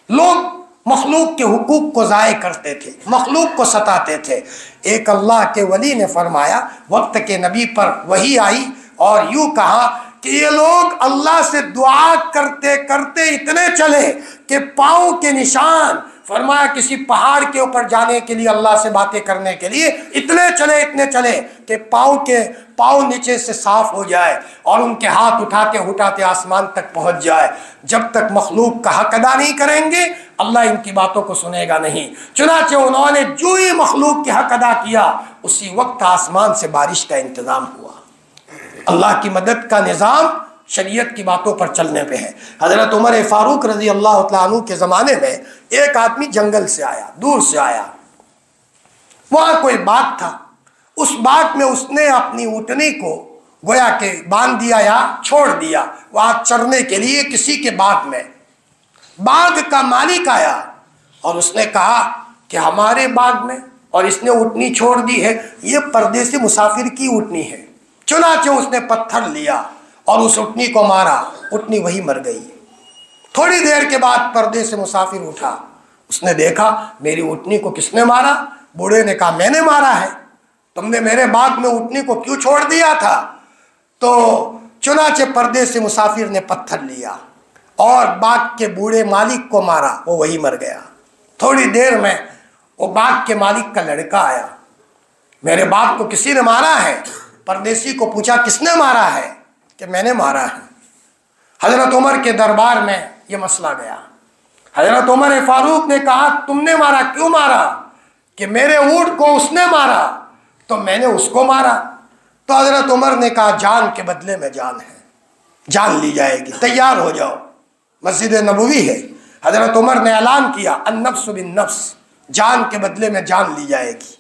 लोग मखलूक के हुकूक को ज़ाय करते थे, मखलूक को सताते थे। एक अल्लाह के वली ने फरमाया, वक्त के नबी पर वही आई और यूँ कहा कि ये लोग अल्लाह से दुआ करते करते इतने चले कि पाँव के निशान, फरमाया किसी पहाड़ के ऊपर जाने के लिए, अल्लाह से बातें करने के लिए इतने चले कि पाँव नीचे से साफ हो जाए और उनके हाथ उठाते उठाते आसमान तक पहुंच जाए। जब तक मखलूक का हक अदा नहीं करेंगे अल्लाह इनकी बातों को सुनेगा नहीं। चुनाचे उन्होंने जो ही मखलूक के हक अदा किया, उसी वक्त आसमान से बारिश का इंतजाम हुआ। अल्लाह की मदद का निज़ाम शरीयत की बातों पर चलने पे है। हज़रत उमर फारूक रज़ी अल्लाह तआला अन्हु के ज़माने में एक आदमी जंगल से आया, दूर से आया। वहाँ कोई बाग था, उस बाग में उसने अपनी ऊँटनी को गोया के बांध दिया या छोड़ दिया वहाँ चरने के लिए किसी के बाग में। बाग का मालिक आया और उसने कहा कि हमारे बाग में और इसने ऊँटनी छोड़ दी है, ये परदेसी मुसाफिर की ऊँटनी है। चुनाचे उसने पत्थर लिया और उस ऊँटनी को मारा, ऊँटनी वही मर गई। थोड़ी देर के बाद परदेसी मुसाफिर उठा, उसने देखा मेरी ऊँटनी को किसने मारा? बूढ़े ने कहा मैंने मारा है। तुमने मेरे बाग में ऊँटनी को क्यों छोड़ दिया था? तो चुनाचे परदेसी मुसाफिर ने पत्थर लिया और बाग के बूढ़े मालिक को मारा, वो वही मर गया। थोड़ी देर में वो बाग के मालिक का लड़का आया, मेरे बाप को किसी ने मारा है? परदेसी को पूछा किसने मारा है? कि मैंने मारा है। हजरत उमर के दरबार में ये मसला गया। हजरत उमर फारूक ने कहा तुमने मारा, क्यों मारा? कि मेरे ऊँट को उसने मारा तो मैंने उसको मारा। तो हजरत उमर ने कहा जान के बदले में जान है, जान ली जाएगी, तैयार हो जाओ। मस्जिद नबवी है, हजरत उमर ने ऐलान किया अन्नफ्स बिन नफ्स, जान के बदले में जान ली जाएगी।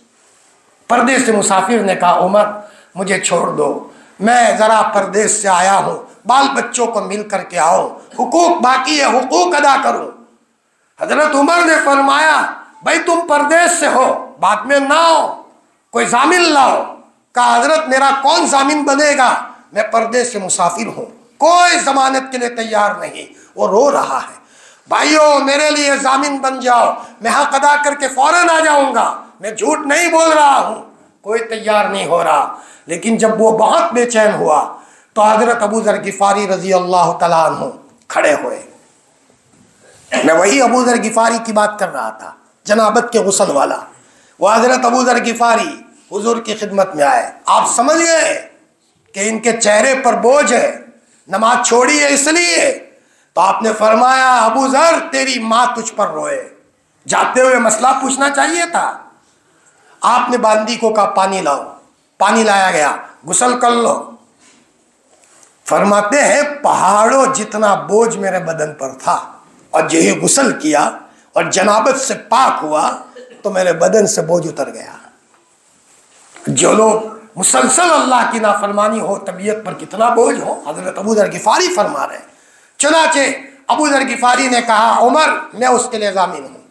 परदेसी मुसाफिर ने कहा उमर मुझे छोड़ दो, मैं ज़रा परदेश से आया हूँ, बाल बच्चों को मिल करके आओ, हुकूक बाकी है, हुकूक अदा करो। हजरत उमर ने फरमाया भाई तुम परदेश से हो, बाद में ना हो, कोई जामिन लाओ। कहा हजरत मेरा कौन जामिन बनेगा, मैं परदेश से मुसाफिर हूँ, कोई जमानत के लिए तैयार नहीं। वो रो रहा है, भाइयों मेरे लिए जामिन बन जाओ, मैं हक अदा करके फौरन आ जाऊंगा, मैं झूठ नहीं बोल रहा हूँ। कोई तैयार नहीं हो रहा। लेकिन जब वो बहुत बेचैन हुआ तो हजरत अबू ज़र गिफ़ारी रज़ी अल्लाह तआला अन्हु खड़े हुए। मैं वही अबू ज़र गिफ़ारी की बात कर रहा था, जनाबत के गुस्ल वाला। वो हजरत अबू ज़र गिफ़ारी हुजूर की खिदमत में आए। आप समझ गए कि इनके चेहरे पर बोझ है, नमाज छोड़ी है इसलिए। तो आपने फरमाया अबू ज़र तेरी माँ तुझ पर रोए। जाते हुए मसला पूछना चाहिए था। आपने बांदी को कहा पानी लाओ, पानी लाया गया, गुस्ल कर लो। फरमाते हैं पहाड़ों जितना बोझ मेरे बदन पर था और यही गुस्ल किया और जनाबत से पाक हुआ तो मेरे बदन से बोझ उतर गया। जो लोग मुसलसल अल्लाह की नाफरमानी हो, तबीयत पर कितना बोझ हो, हजरत अबू ज़र गिफ़ारी फरमा रहे। चुनाचे अबू ज़र गिफ़ारी ने कहा उमर मैं उसके लिए ज़ामिन हूँ।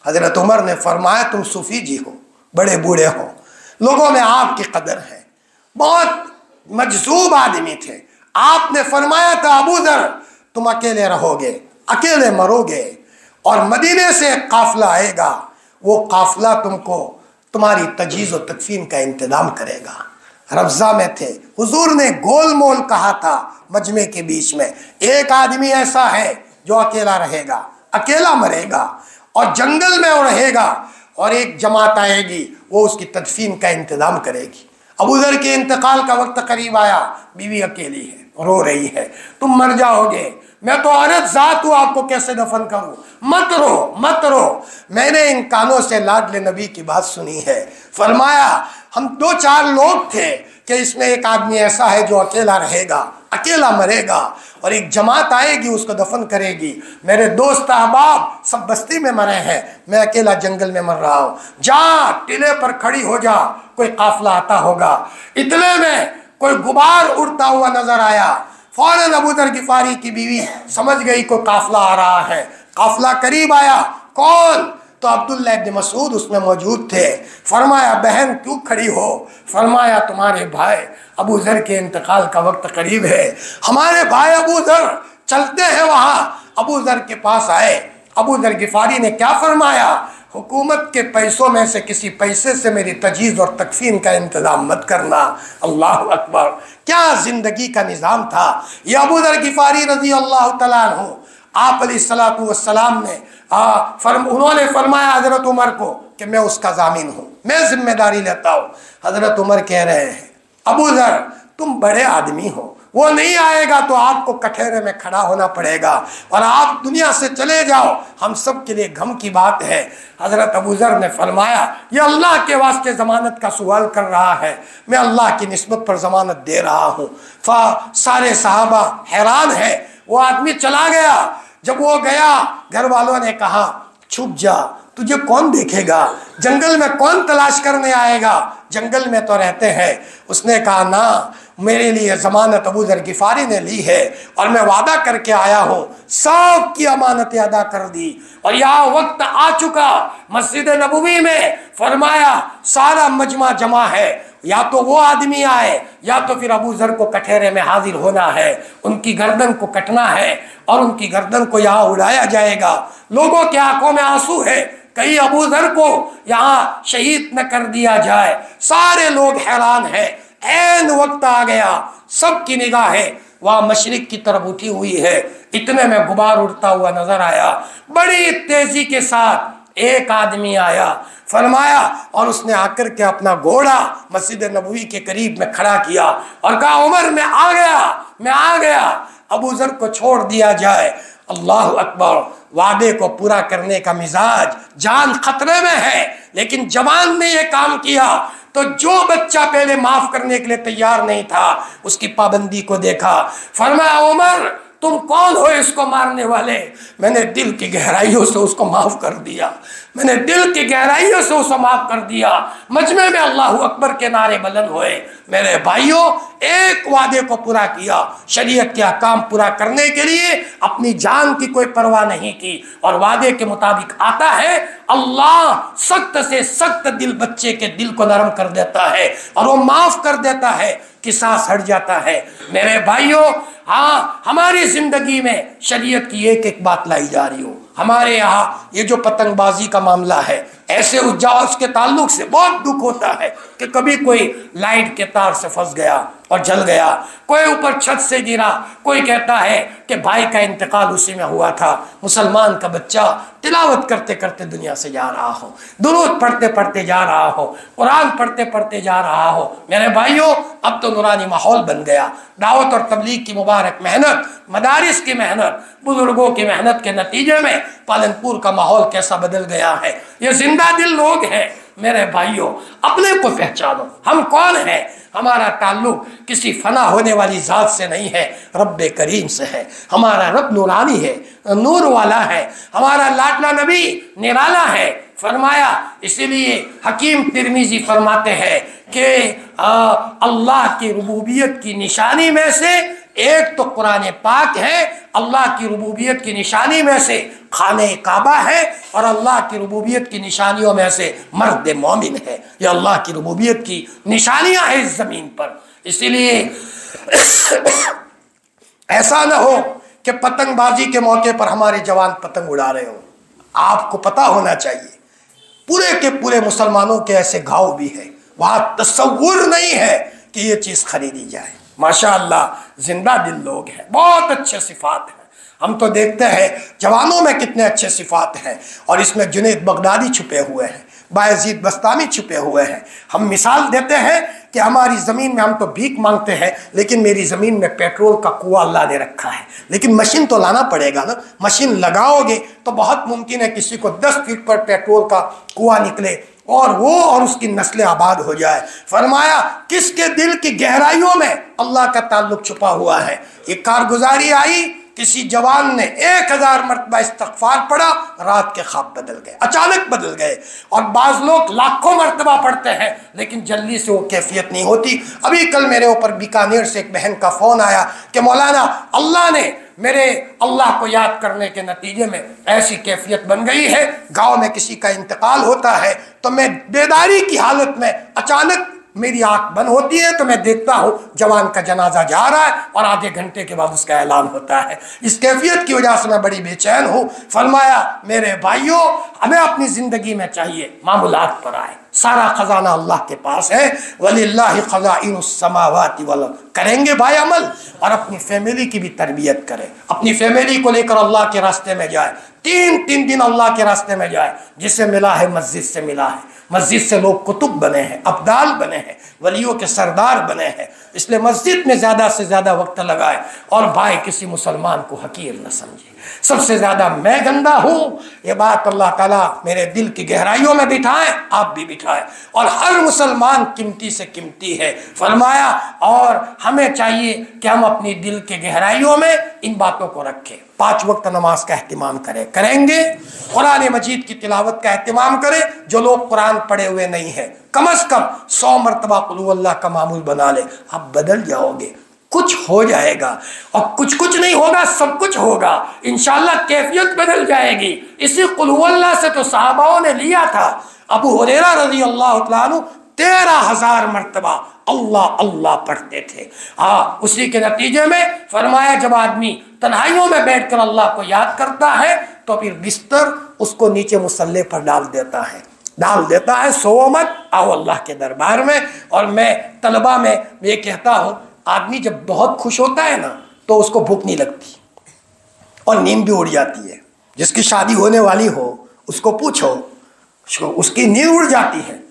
हजरत उमर ने फरमाया तुम सूफ़ी जी हो, बड़े बूढ़े हो, लोगों में आपकी कदर है, बहुत मजजूब आदमी थे। आपने फरमाया था अबू ज़र तुम अकेले रहोगे, अकेले मरोगे और मदीने से एक काफ़िला आएगा, वो काफ़िला तुमको तुम्हारी तजीज़ व तकफीन का इंतज़ाम करेगा। रब्ज़ा में थे, हुजूर ने गोल मोल कहा था मजमे के बीच में, एक आदमी ऐसा है जो अकेला रहेगा, अकेला मरेगा और जंगल में वो रहेगा और एक जमात आएगी वो उसकी तदफीन का इंतज़ाम करेगी। अबू ज़र के इंतकाल का वक्त करीब आया, बीवी अकेली है, रो रही है, तुम मर जाओगे, मैं तो औरत ज़ात हूँ, आपको कैसे दफन करूँ? मत रो मत रो। मैंने इन कानों से लाडले नबी की बात सुनी है। फरमाया हम 2-4 लोग थे कि इसमें एक आदमी ऐसा है जो अकेला रहेगा, अकेला मरेगा और एक जमात आएगी उसको दफन करेगी। मेरे दोस्त अहबाब सब बस्ती में मरे हैं, मैं अकेला जंगल में मर रहा हूँ। जा टीले पर खड़ी हो जा, कोई काफिला आता होगा। इतने में कोई गुबार उड़ता हुआ नजर आया। फौरन अबू ज़र गिफ़ारी की बीवी समझ गई कोई काफिला आ रहा है। काफिला करीब आया, कौन? तो अब्दुल्ला इब्न मसूद उसमें मौजूद थे। फरमाया बहन क्यों खड़ी हो? फरमाया तुम्हारे भाई अबू ज़र के इंतकाल का वक्त करीब है, हमारे भाई अबू ज़र चलते हैं वहाँ अबू ज़र के पास आए। अबू ज़र गिफारी ने क्या फरमाया, हुकूमत के पैसों में से किसी पैसे से मेरी तजीज़ और तकफीन का इंतज़ाम मत करना। अल्लाह अकबर, क्या ज़िंदगी का निज़ाम था। यह अबू ज़र गिफारी रज़ी अल्लाह तआला अन्हु, आप अलैहिस्सलातु वस्सलाम ने उन्होंने फरमाया हज़रत उमर को कि मैं उसका ज़ामिन हूँ, मैं जिम्मेदारी लेता हूँ। हज़रत उमर कह रहे हैं, अबू ज़र तुम बड़े आदमी हो, वो नहीं आएगा तो आपको कठेरे में खड़ा होना पड़ेगा और आप दुनिया से चले जाओ, हम सब के लिए गम की बात है। हज़रत अबू ज़र ने फरमाया, ये अल्लाह के वास्ते ज़मानत का सवाल कर रहा है, मैं अल्लाह की निस्बत पर ज़मानत दे रहा हूँ। सारे सहाबा हैरान है। वो आदमी चला गया। जब वो गया, घर वालों ने कहा छुप जा, तुझे कौन देखेगा, जंगल में कौन तलाश करने आएगा, जंगल में तो रहते हैं। उसने कहा ना, मेरे लिए ज़मानत अबू ज़र गिफारी ने ली है और मैं वादा करके आया हूँ, सब की अमानतें अदा कर दी। और यहाँ वक्त आ चुका, मस्जिद नबवी में फरमाया सारा मजमा जमा है, या तो वो आदमी आए या तो फिर अबू ज़र को कठेरे में हाजिर होना है, उनकी गर्दन को कटना है और उनकी गर्दन को यहाँ उड़ाया जाएगा। लोगों के आंखों में आंसू है, कहीं अबू ज़र को यहाँ शहीद न कर दिया जाए। सारे लोग हैरान हैं। ऐन वक्त आ गया, सबकी निगाहें वहाँ मशरिक की तरफ उठी हुई है। इतने में गुबार उड़ता हुआ नजर आया। बड़ी तेजी के साथ एक आदमी आया, फरमाया, और उसने आकर के अपना घोड़ा मस्जिद नबवी के करीब में खड़ा किया और कहा, उमर मैं आ गया, मैं आ गया, अबू ज़र को छोड़ दिया जाए। अल्लाह अकबर, वादे को पूरा करने का मिजाज, जान खतरे में है, लेकिन जवान ने यह काम किया तो जो बच्चा पहले माफ करने के लिए तैयार नहीं था उसकी पाबंदी को देखा। फरमाया, उमर तुम कौन हो इसको मारने वाले? मैंने दिल की गहराइयों से उसको माफ कर दिया, मैंने दिल की गहराइयों से उसको माफ कर दिया। मजमे में अल्लाह अकबर के नारे बुलंद हुए। मेरे भाइयों, एक वादे को पूरा किया, शरीयत के अहकाम पूरा करने के लिए अपनी जान की कोई परवाह नहीं की और वादे के मुताबिक आता है। अल्लाह सख्त से सख्त दिल बच्चे के दिल को नरम कर देता है और वो माफ कर देता है, किसास हट जाता है। मेरे भाइयों, हाँ, हमारी जिंदगी में शरीयत की एक एक बात लाई जा रही हो। हमारे यहाँ ये जो पतंगबाजी का मामला है, ऐसे उस के ताल्लुक से बहुत दुख होता है कि कभी कोई लाइट के तार से फंस गया और जल गया, कोई ऊपर छत से गिरा, कोई कहता है कि भाई का इंतकाल उसी में हुआ था। मुसलमान का बच्चा तिलावत करते करते दुनिया से जा रहा हो, दुरूद पढ़ते पढ़ते जा रहा हो, कुरान पढ़ते पढ़ते जा रहा हो। मेरे भाइयों, अब तो नूरानी माहौल बन गया। दावत और तबलीग की मुबारक मेहनत, मदारिस की मेहनत, बुजुर्गों की मेहनत के नतीजे में पालनपुर का माहौल कैसा बदल गया है। ये जिंदा दिल लोग हैं। मेरे भाइयों, अपने को पहचानो, हम कौन है। हमारा ताल्लुक किसी फना होने वाली जात से नहीं है, रब्बे करीम से है। हमारा रब नूरानी है, नूर वाला है। हमारा लाडला नबी निराला है। फरमाया, इसीलिए हकीम तिरमिजी फरमाते हैं कि अल्लाह की रुबूबियत की निशानी में से एक तो कुरान पाक है, अल्लाह की रुबूबियत की निशानी में से खाने काबा है और अल्लाह की रुबूबियत की निशानियों में से मर्द मोमिन है। ये अल्लाह की रुबूबियत की निशानियां हैं इस जमीन पर। इसीलिए ऐसा ना हो कि पतंगबाजी के मौके पर हमारे जवान पतंग उड़ा रहे हो। आपको पता होना चाहिए, पूरे के पूरे मुसलमानों के ऐसे गांव भी है, वहां तस्वुर नहीं है कि ये चीज खरीदी जाए। माशाअल्लाह जिंदा दिल लोग हैं, बहुत अच्छे सिफात हैं। हम तो देखते हैं जवानों में कितने अच्छे सिफात हैं और इसमें जुनैद बगदादी छुपे हुए हैं, बायजीद बस्तामी छुपे हुए हैं। हम मिसाल देते हैं कि हमारी ज़मीन में हम तो भीख मांगते हैं, लेकिन मेरी ज़मीन में पेट्रोल का कुआं अल्लाह ने रखा है। लेकिन मशीन तो लाना पड़ेगा ना, मशीन लगाओगे तो बहुत मुमकिन है किसी को 10 फीट पर पेट्रोल का कुआं निकले और वो और उसकी नस्लें आबाद हो जाए। फरमाया, किसके दिल की गहराइयों में अल्लाह का ताल्लुक छुपा हुआ है। एक कारगुजारी आई, किसी जवान ने 1000 मरतबा इस्तग़फ़ार पढ़ा, रात के ख्वाब बदल गए, अचानक बदल गए। और बाज़ लोग लाखों मरतबा पढ़ते हैं लेकिन जल्दी से वो कैफियत नहीं होती। अभी कल मेरे ऊपर बीकानेर से एक बहन का फ़ोन आया कि मौलाना, अल्लाह ने मेरे अल्लाह को याद करने के नतीजे में ऐसी कैफियत बन गई है, गाँव में किसी का इंतकाल होता है तो मैं बेदारी की हालत में अचानक मेरी आंख बंद होती है तो मैं देखता हूँ जवान का जनाजा जा रहा है और आधे घंटे के बाद उसका ऐलान होता है। इस कैफियत की वजह से मैं बड़ी बेचैन हूँ। फरमाया मेरे भाइयों, हमें अपनी ज़िंदगी में चाहिए मामूलात पर आए, सारा खजाना अल्लाह के पास है। वलिल्लाहि खज़ाइनुस समावाति वल अर्ज़। करेंगे भाई अमल, और अपनी फैमिली की भी तरबियत करें, अपनी फैमिली को लेकर अल्लाह के रास्ते में जाए, 3 दिन अल्लाह के रास्ते में जाए। जिसे मिला है मस्जिद से मिला है, मस्जिद से लोग कुतुब बने हैं, अब्दाल बने हैं, वलियों के सरदार बने हैं। इसलिए मस्जिद में ज़्यादा से ज़्यादा वक्त लगाए और भाई किसी मुसलमान को हकीर न समझे। सबसे ज़्यादा मैं गंदा हूँ, ये बात अल्लाह ताला मेरे दिल की गहराइयों में बिठाए, आप भी बिठाए। और हर मुसलमान कीमती से कीमती है फरमाया, और हमें चाहिए कि हम अपनी दिल के गहराइयों में इन बातों को रखें। 5 वक्त नमाज का एहतिमाम करें, करेंगे। कुरान मजीद की तिलावत का एहतिमाम करें। जो लोग कुरान पढ़े हुए नहीं है, कम अज़ कम 100 मरतबा कुल हु अल्लाह का मामूल बना ले, आप बदल जाओगे। कुछ हो जाएगा, और कुछ नहीं होगा, सब कुछ होगा इंशाअल्लाह। कैफियत बदल जाएगी। इसी कुल हु अल्लाह से तो सहाबाओं ने लिया था। अबू हुरैरा रज़ी अल्लाह तआला अन्हु 13,000 मरतबा अल्लाह अल्लाह पढ़ते थे। हाँ, उसी के नतीजे में फरमाया जब आदमी तन्हाइयों में बैठकर अल्लाह को याद करता है तो फिर बिस्तर उसको नीचे मुसल्ले पर डाल देता है, सो मत, आओ अल्लाह के दरबार में। और मैं तलबा में ये कहता हूँ, आदमी जब बहुत खुश होता है ना तो उसको भूख नहीं लगती और नींद भी उड़ जाती है। जिसकी शादी होने वाली हो उसको पूछो, उसकी नींद उड़ जाती है।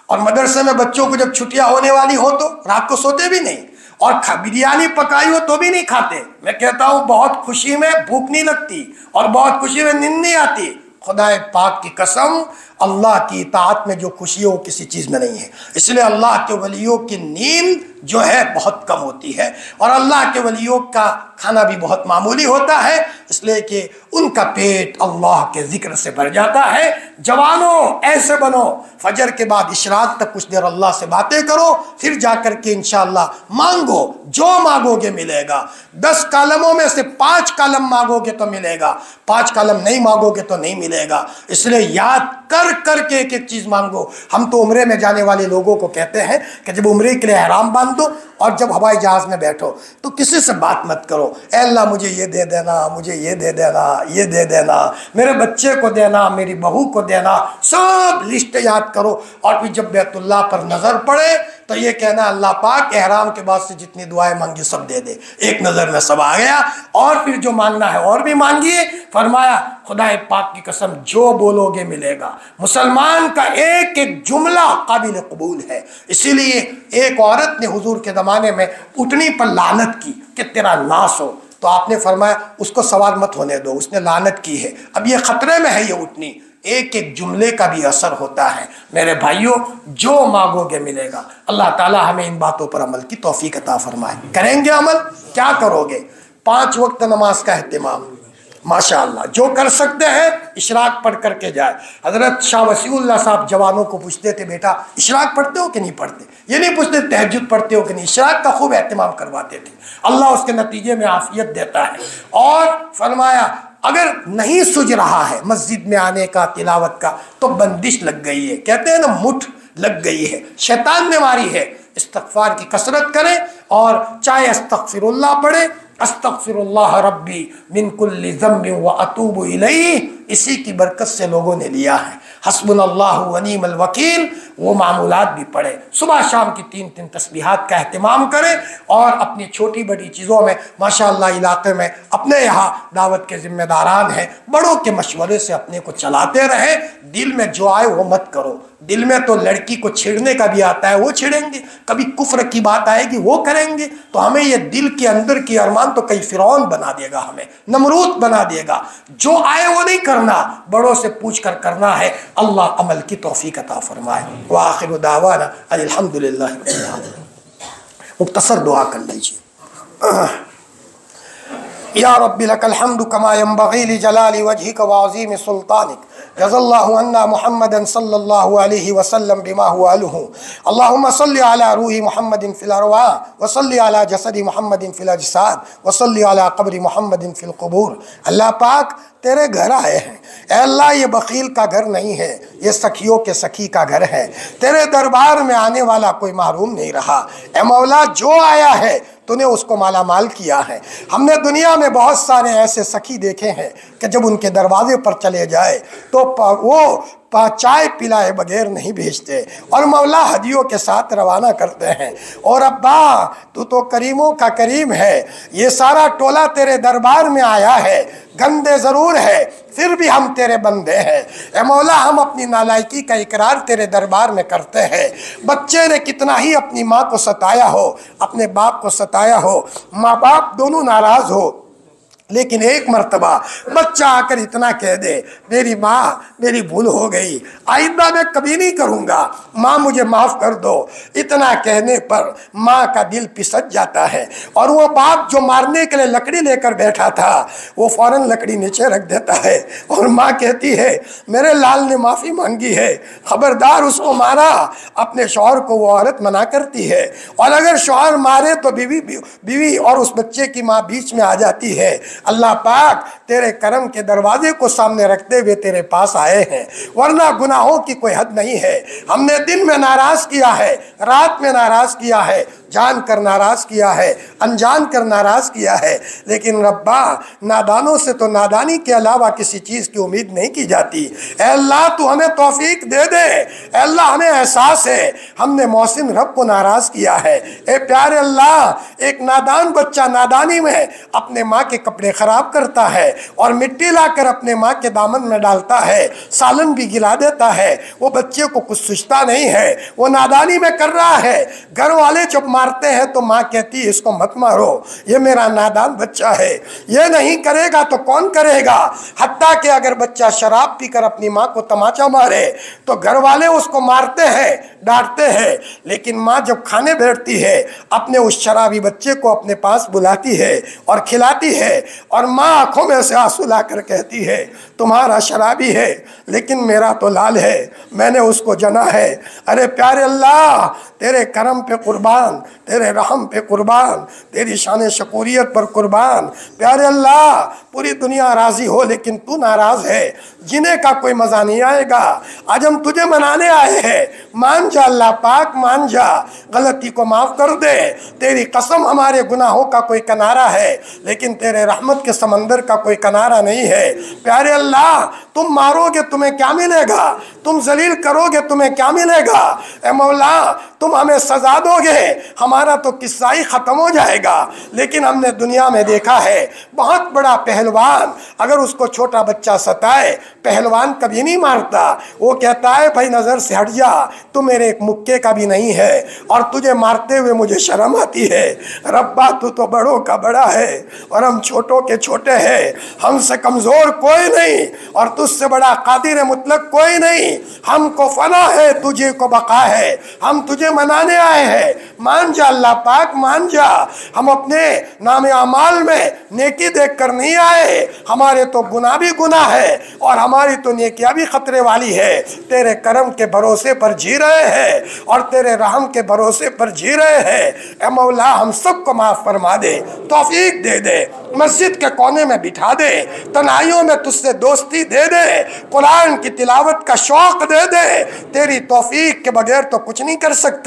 और मदरसे में बच्चों को जब छुट्टियां होने वाली हो तो रात को सोते भी नहीं, और बिरयानी पकाई हो तो भी नहीं खाते। मैं कहता हूँ बहुत खुशी में भूख नहीं लगती और बहुत खुशी में नींद नहीं आती। खुदाए पाक की कसम, अल्लाह की इताअत में जो खुशी है वो किसी चीज़ में नहीं है। इसलिए अल्लाह के वलियों की नींद जो है बहुत कम होती है, और अल्लाह के वलियों का खाना भी बहुत मामूली होता है, इसलिए कि उनका पेट अल्लाह के जिक्र से भर जाता है। जवानों ऐसे बनो, फजर के बाद इशराक तक कुछ देर अल्लाह से बातें करो, फिर जाकर के इंशाअल्लाह मांगो, जो मांगोगे मिलेगा। 10 कालमों में से 5 कालम मांगोगे तो मिलेगा, 5 कालम नहीं मांगोगे तो नहीं मिलेगा। इसलिए याद कर करके एक एक चीज़ मांगो। हम तो उम्रे में जाने वाले लोगों को कहते हैं कि जब उम्रे के लिए एहराम बांध दो और जब हवाई जहाज़ में बैठो तो किसी से बात मत करो, ऐ अल्लाह मुझे ये दे देना, मुझे ये दे देना, ये दे देना, मेरे बच्चे को देना, मेरी बहू को देना, सब लिस्ट याद करो। और फिर जब बैतुल्लाह पर नज़र पड़े तो ये कहना अल्लाह पाक एहराम के बाद से जितनी दुआएं मांगी सब दे दे, एक नज़र में सब आ गया। और फिर जो मांगना है और भी मांगिए। फरमाया खुदाए पाक की कसम, जो बोलोगे मिलेगा। मुसलमान का एक एक जुमला काबिल कबूल है। इसीलिए एक औरत ने हुजूर के ज़माने में उटनी पर लानत की कि तेरा नाश हो, तो आपने फरमाया उसको सवार मत होने दो, उसने लानत की है, अब ये ख़तरे में है ये उटनी। एक एक जुमले का भी असर होता है। मेरे भाइयों, जो मांगोगे मिलेगा। अल्लाह ताला हमें इन बातों पर अमल की तौफीक अता फरमाए। करेंगे अमल, क्या करोगे? 5 वक्त नमाज का एहतिमाम, माशाअल्लाह जो कर सकते हैं इशराक पढ़ करके जाए। हज़रत शाह वसीउल्लाह साहब जवानों को पूछते थे, बेटा इशराक पढ़ते हो कि नहीं पढ़ते? ये नहीं पूछते तहज्जुद पढ़ते हो कि नहीं, इशराक का खूब एहतिमाम करवाते थे। अल्लाह उसके नतीजे में आफियत देता है। और फरमाया अगर नहीं सूझ रहा है मस्जिद में आने का, तिलावत का, तो बंदिश लग गई है, कहते हैं ना मुठ लग गई है, शैतान ने मारी है। इस्तग़फ़ार की कसरत करें और चाहे अस्तग़फ़िरुल्लाह पढ़े, अस्तग़फ़िरुल्लाह रब्बी मिन कुल्लि ज़म्बिन व अतूबु इलैहि, इसी की बरकत से लोगों ने लिया है। हस्बुनल्लाहु व निअमल वकील, वो मामूलात भी पढ़े। सुबह शाम की 3 तस्बीहात का एहतिमाम करें और अपनी छोटी बड़ी चीज़ों में माशाअल्लाह इलाके में अपने यहाँ दावत के ज़िम्मेदारान हैं, बड़ों के मशवरे से अपने को चलाते रहें। दिल में जो आए वो मत करो। दिल में तो लड़की को छेड़ने का भी आता है, वो छेड़ेंगे, कभी कुफ्र की बात आएगी वो करेंगे। तो हमें ये दिल के अंदर की अरमान तो कई फिरौन बना देगा, हमें नमरूद बना देगा। जो आए वो नहीं करना, बड़ों से पूछ कर करना है। अल्लाह अमल की तौफीक अता फरमाए। व आखिरु दावाना अल्हम्दुलिल्लाह रब्बिल आलमीन। मुख्तसर दुआ कर लीजिए। या रब्बी लकल हम्दु कमा यंबगी लिजलाली वजहिक व अज़ीम सुल्तानिक जज़ल्लाहु अन्ना मुहम्मदन सल्लल्लाहु अलैहि वसल्लम बिमा हुवा अलहु। अल्लाहुम्मा सल्लि अला रूही मुहम्मदिन फिल अरवाह व सल्लि अला जसदी मुहम्मदिन फिल अजसाद व सल्लि अला क़ब्रि मुहम्मदिन फिल क़ुबूर। अल्लाह पाक तेरे घर आए हैं। ए अल्लाह, ये बकील का घर नहीं है, ये सखियों के सखी का घर है। तेरे दरबार में आने वाला कोई महरूम नहीं रहा। ए मौला, जो आया है तूने उसको माला माल किया है। हमने दुनिया में बहुत सारे ऐसे सखी देखे हैं कि जब उनके दरवाजे पर चले जाए तो वो चाय पिलाए बगैर नहीं भेजते और मौला हदियों के साथ रवाना करते हैं। और अब्बा, तू तो करीमों का करीम है। ये सारा टोला तेरे दरबार में आया है, गंदे ज़रूर है फिर भी हम तेरे बंदे हैं। ए मौला, हम अपनी नालायकी का इकरार तेरे दरबार में करते हैं। बच्चे ने कितना ही अपनी माँ को सताया हो, अपने बाप को सताया हो, माँ बाप दोनों नाराज़ हो, लेकिन एक मर्तबा बच्चा आकर इतना कह दे, मेरी माँ, मेरी भूल हो गई, आइंदा मैं कभी नहीं करूँगा, माँ मुझे माफ़ कर दो। इतना कहने पर माँ का दिल पिसट जाता है और वो बाप जो मारने के लिए लकड़ी लेकर बैठा था वो फ़ौरन लकड़ी नीचे रख देता है और माँ कहती है, मेरे लाल ने माफ़ी मांगी है, खबरदार उसको मारा। अपने शौहर को वो औरत मना करती है और अगर शौहर मारे तो बीवी और उस बच्चे की माँ बीच में आ जाती है। अल्लाह पाक तेरे करम के दरवाजे को सामने रखते हुए तेरे पास आए हैं, वरना गुनाहों की कोई हद नहीं है। हमने दिन में नाराज़ किया है, रात में नाराज़ किया है, जान कर नाराज़ किया है, अनजान कर नाराज़ किया है, लेकिन रब्बा, नादानों से तो नादानी के अलावा किसी चीज़ की उम्मीद नहीं की जाती। ऐ अल्लाह, तू हमें तौफीक दे दे। ऐ अल्लाह, हमें एहसास है हमने मोहसिन रब को नाराज़ किया है। ए प्यारे अल्लाह, एक नादान बच्चा नादानी में अपने माँ के कपड़े ख़राब करता है और मिट्टी लाकर अपने माँ के दामन में डालता है, सालन भी गिला देता है। वो बच्चे को कुछ सोचता नहीं है, वो नादानी में कर रहा है। घर वाले जब मारते हैं तो माँ कहती है, इसको मत मारो, ये मेरा नादान बच्चा है, ये नहीं करेगा तो कौन करेगा। हत्ता कि अगर बच्चा शराब पीकर अपनी माँ को तमाचा मारे तो घर वाले उसको मारते हैं, डांटते हैं, लेकिन माँ जब खाने बैठती है अपने उस शराबी बच्चे को अपने पास बुलाती है और खिलाती है और माँ आंखों में से आंसू लाकर कहती है, तुम्हारा शराबी है लेकिन मेरा तो लाल है, मैंने उसको जना है। अरे प्यारे अल्लाह, तेरे करम पे कुर्बान, तेरे रहम पे कुर्बान, तेरी शान शकूरियत पर कुर्बान। प्यारे अल्लाह, पूरी दुनिया राज़ी हो लेकिन तू नाराज़ है, जीने का कोई मज़ा नहीं आएगा। आज हम तुझे मनाने आए हैं, मान जा अल्लाह पाक, मान जा, गलती को माफ़ कर दे। तेरी कसम, हमारे गुनाहों का कोई किनारा है लेकिन तेरे रहमत के समंदर का कोई किनारा नहीं है। प्यारे अल्लाह, तुम मारोगे तुम्हें क्या मिलेगा, तुम जलील करोगे तुम्हें क्या मिलेगा। ए मौला, तुम हमें सजा दोगे, हमारा तो किस्सा ही ख़त्म हो जाएगा। लेकिन हमने दुनिया में देखा है, बहुत बड़ा पहलवान अगर उसको छोटा बच्चा सताए, पहलवान कभी नहीं मारता, वो कहता है भाई नज़र से हट जा, तू मेरे एक मुक्के का भी नहीं है और तुझे मारते हुए मुझे शर्म आती है। रब्बा, तू तो बड़ों का बड़ा है और हम छोटों के छोटे हैं, हमसे कमज़ोर कोई नहीं और तुझसे बड़ा कादिर मुतलक कोई नहीं। हमको फना है, तुझे को बका है, हम तुझे मनाने आए हैं, मान जा अल्लाह पाक, मान जा। हम अपने नाम अमाल में नेकी देख कर नहीं आए, हमारे तो गुनाह भी गुनाह है और हमारी तो नेकियां भी खतरे वाली है। तेरे करम के भरोसे पर जी रहे हैं और तेरे रहम के भरोसे पर जी रहे हैं। ए मौला, हम सबको माफ़ फरमा दे, तौफीक दे दे, मस्जिद के कोने में बिठा दे, तन्हाइयों में तुझसे दोस्ती दे दे, कुरान की तिलावत का शौक़ दे दे। तेरी तौफीक के बगैर तो कुछ नहीं कर सकता।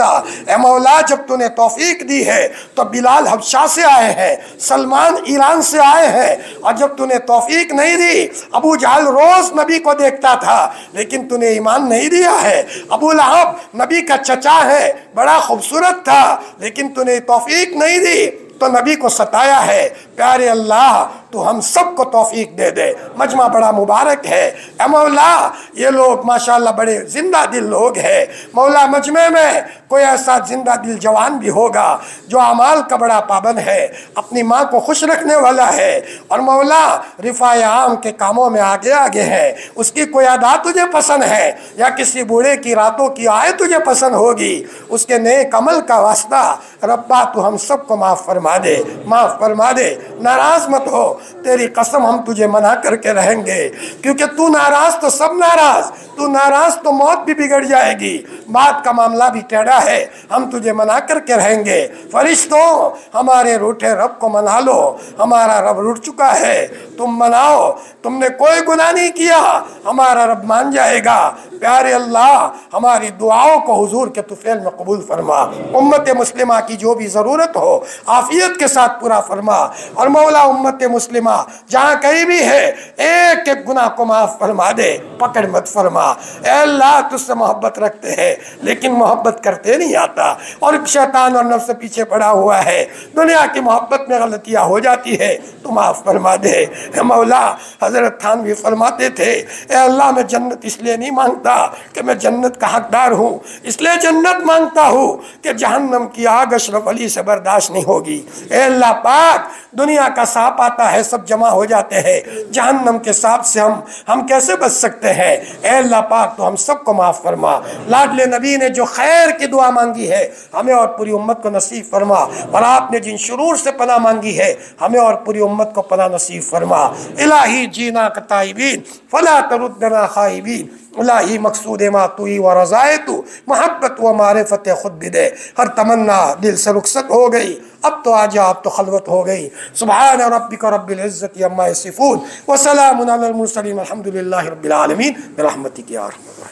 ए मौला, जब तूने तौफीक दी है तो बिलाल हबशा से आए हैं, सलमान ईरान से आए हैं, और जब तूने तौफीक नहीं दी, अबू जहल रोज़ नबी को देखता था लेकिन तूने ईमान नहीं दिया है। अबू लहब नबी का चचा है, बड़ा खूबसूरत था लेकिन तूने तौफीक नहीं दी तो नबी को सताया है। प्यारे अल्लाह, तो हम सबको तौफीक दे दे। मजमा बड़ा मुबारक है। ए मौला, ये लोग माशाअल्लाह बड़े जिंदा दिल लोग हैं। मौला, मजमे में कोई ऐसा जिंदा दिल जवान भी होगा जो अमाल का बड़ा पाबंद है, अपनी माँ को खुश रखने वाला है और मौला रिफ़ाए आम के कामों में आगे आगे है। उसकी कोई अदा तुझे पसंद है या किसी बूढ़े की रातों की आय तुझे पसंद होगी, उसके नेक अमल का वास्ता रब्बा तू हम सबको माफ़ फरमा दे, माफ़ फरमा दे। नाराज़ मत हो, तेरी कसम हम तुझे मना करके रहेंगे, क्योंकि तू नाराज तो सब नाराज, तू नाराज तो मौत भी बिगड़ जाएगी, बात का मामला भी टेढ़ा है, हम तुझे मना करके रहेंगे। फरिश्तों, हमारे रूठे रब को मना लो, हमारा रब रूठ चुका है, तुम मनाओ, तुमने कोई गुनाह नहीं किया, हमारा रब मान जाएगा। प्यारे अल्लाह, हमारी दुआओं को हुजूर के तुफैल में कबूल फरमा, उम्मत मुस्लिमा की जो भी ज़रूरत हो आफियत के साथ पूरा फरमा। और मौला उम्मत मुस्लिमा जहाँ कहीं भी है एक एक गुनाह को माफ़ फरमा दे, पकड़ मत फरमा। ए अल्लाह, तुझसे मोहब्बत रखते हैं लेकिन मोहब्बत करते नहीं आता, और शैतान और नफ्स पीछे पड़ा हुआ है, दुनिया की मोहब्बत में गलतियाँ हो जाती है, तो माफ़ फरमा दे। मौला हज़रत थानवी फरमाते थे, ए अल्लाह, मैं जन्नत इसलिए नहीं मांगता कि मैं जन्नत का हकदार हूँ, इसलिए जन्नत मांगता हूँ कि जहन्नम की आग अशरफ अली से बर्दाश्त नहीं होगी। ए अल्लाह पाक, दुनिया का सांप आता है, सब जमा हो जाते हैं, जहन्नम के सांप से हम कैसे बच सकते हैं? ए अल्लाह पाक, तो हम सबको माफ़ फरमा। लाडले नबी ने जो खैर की दुआ मांगी है हमें और पूरी उम्मत को नसीब फरमा, और आपने जिन शुरूर से पनाह मांगी है हमें और पूरी उम्मत को पनाह नसीब फरमा। इलाही जीना का ताइबीन फला तरुद्दना खाइबीन, इलाही मकसूद मा तुई व रज़ाए तू, मोहब्बत व मारिफत खुद भी दे। हर तमन्ना दिल से रुखसत हो गई, अब तो आजा, अब तो खलवत हो गई। सुभान रब्बिका रब्बिल इज़्ज़ति अम्मा यसिफून व सलामुन अलल मुरसलीन, अल्हम्दुलिल्लाहि रब्बिल आलमीन, बिरहमतिक या अरहम।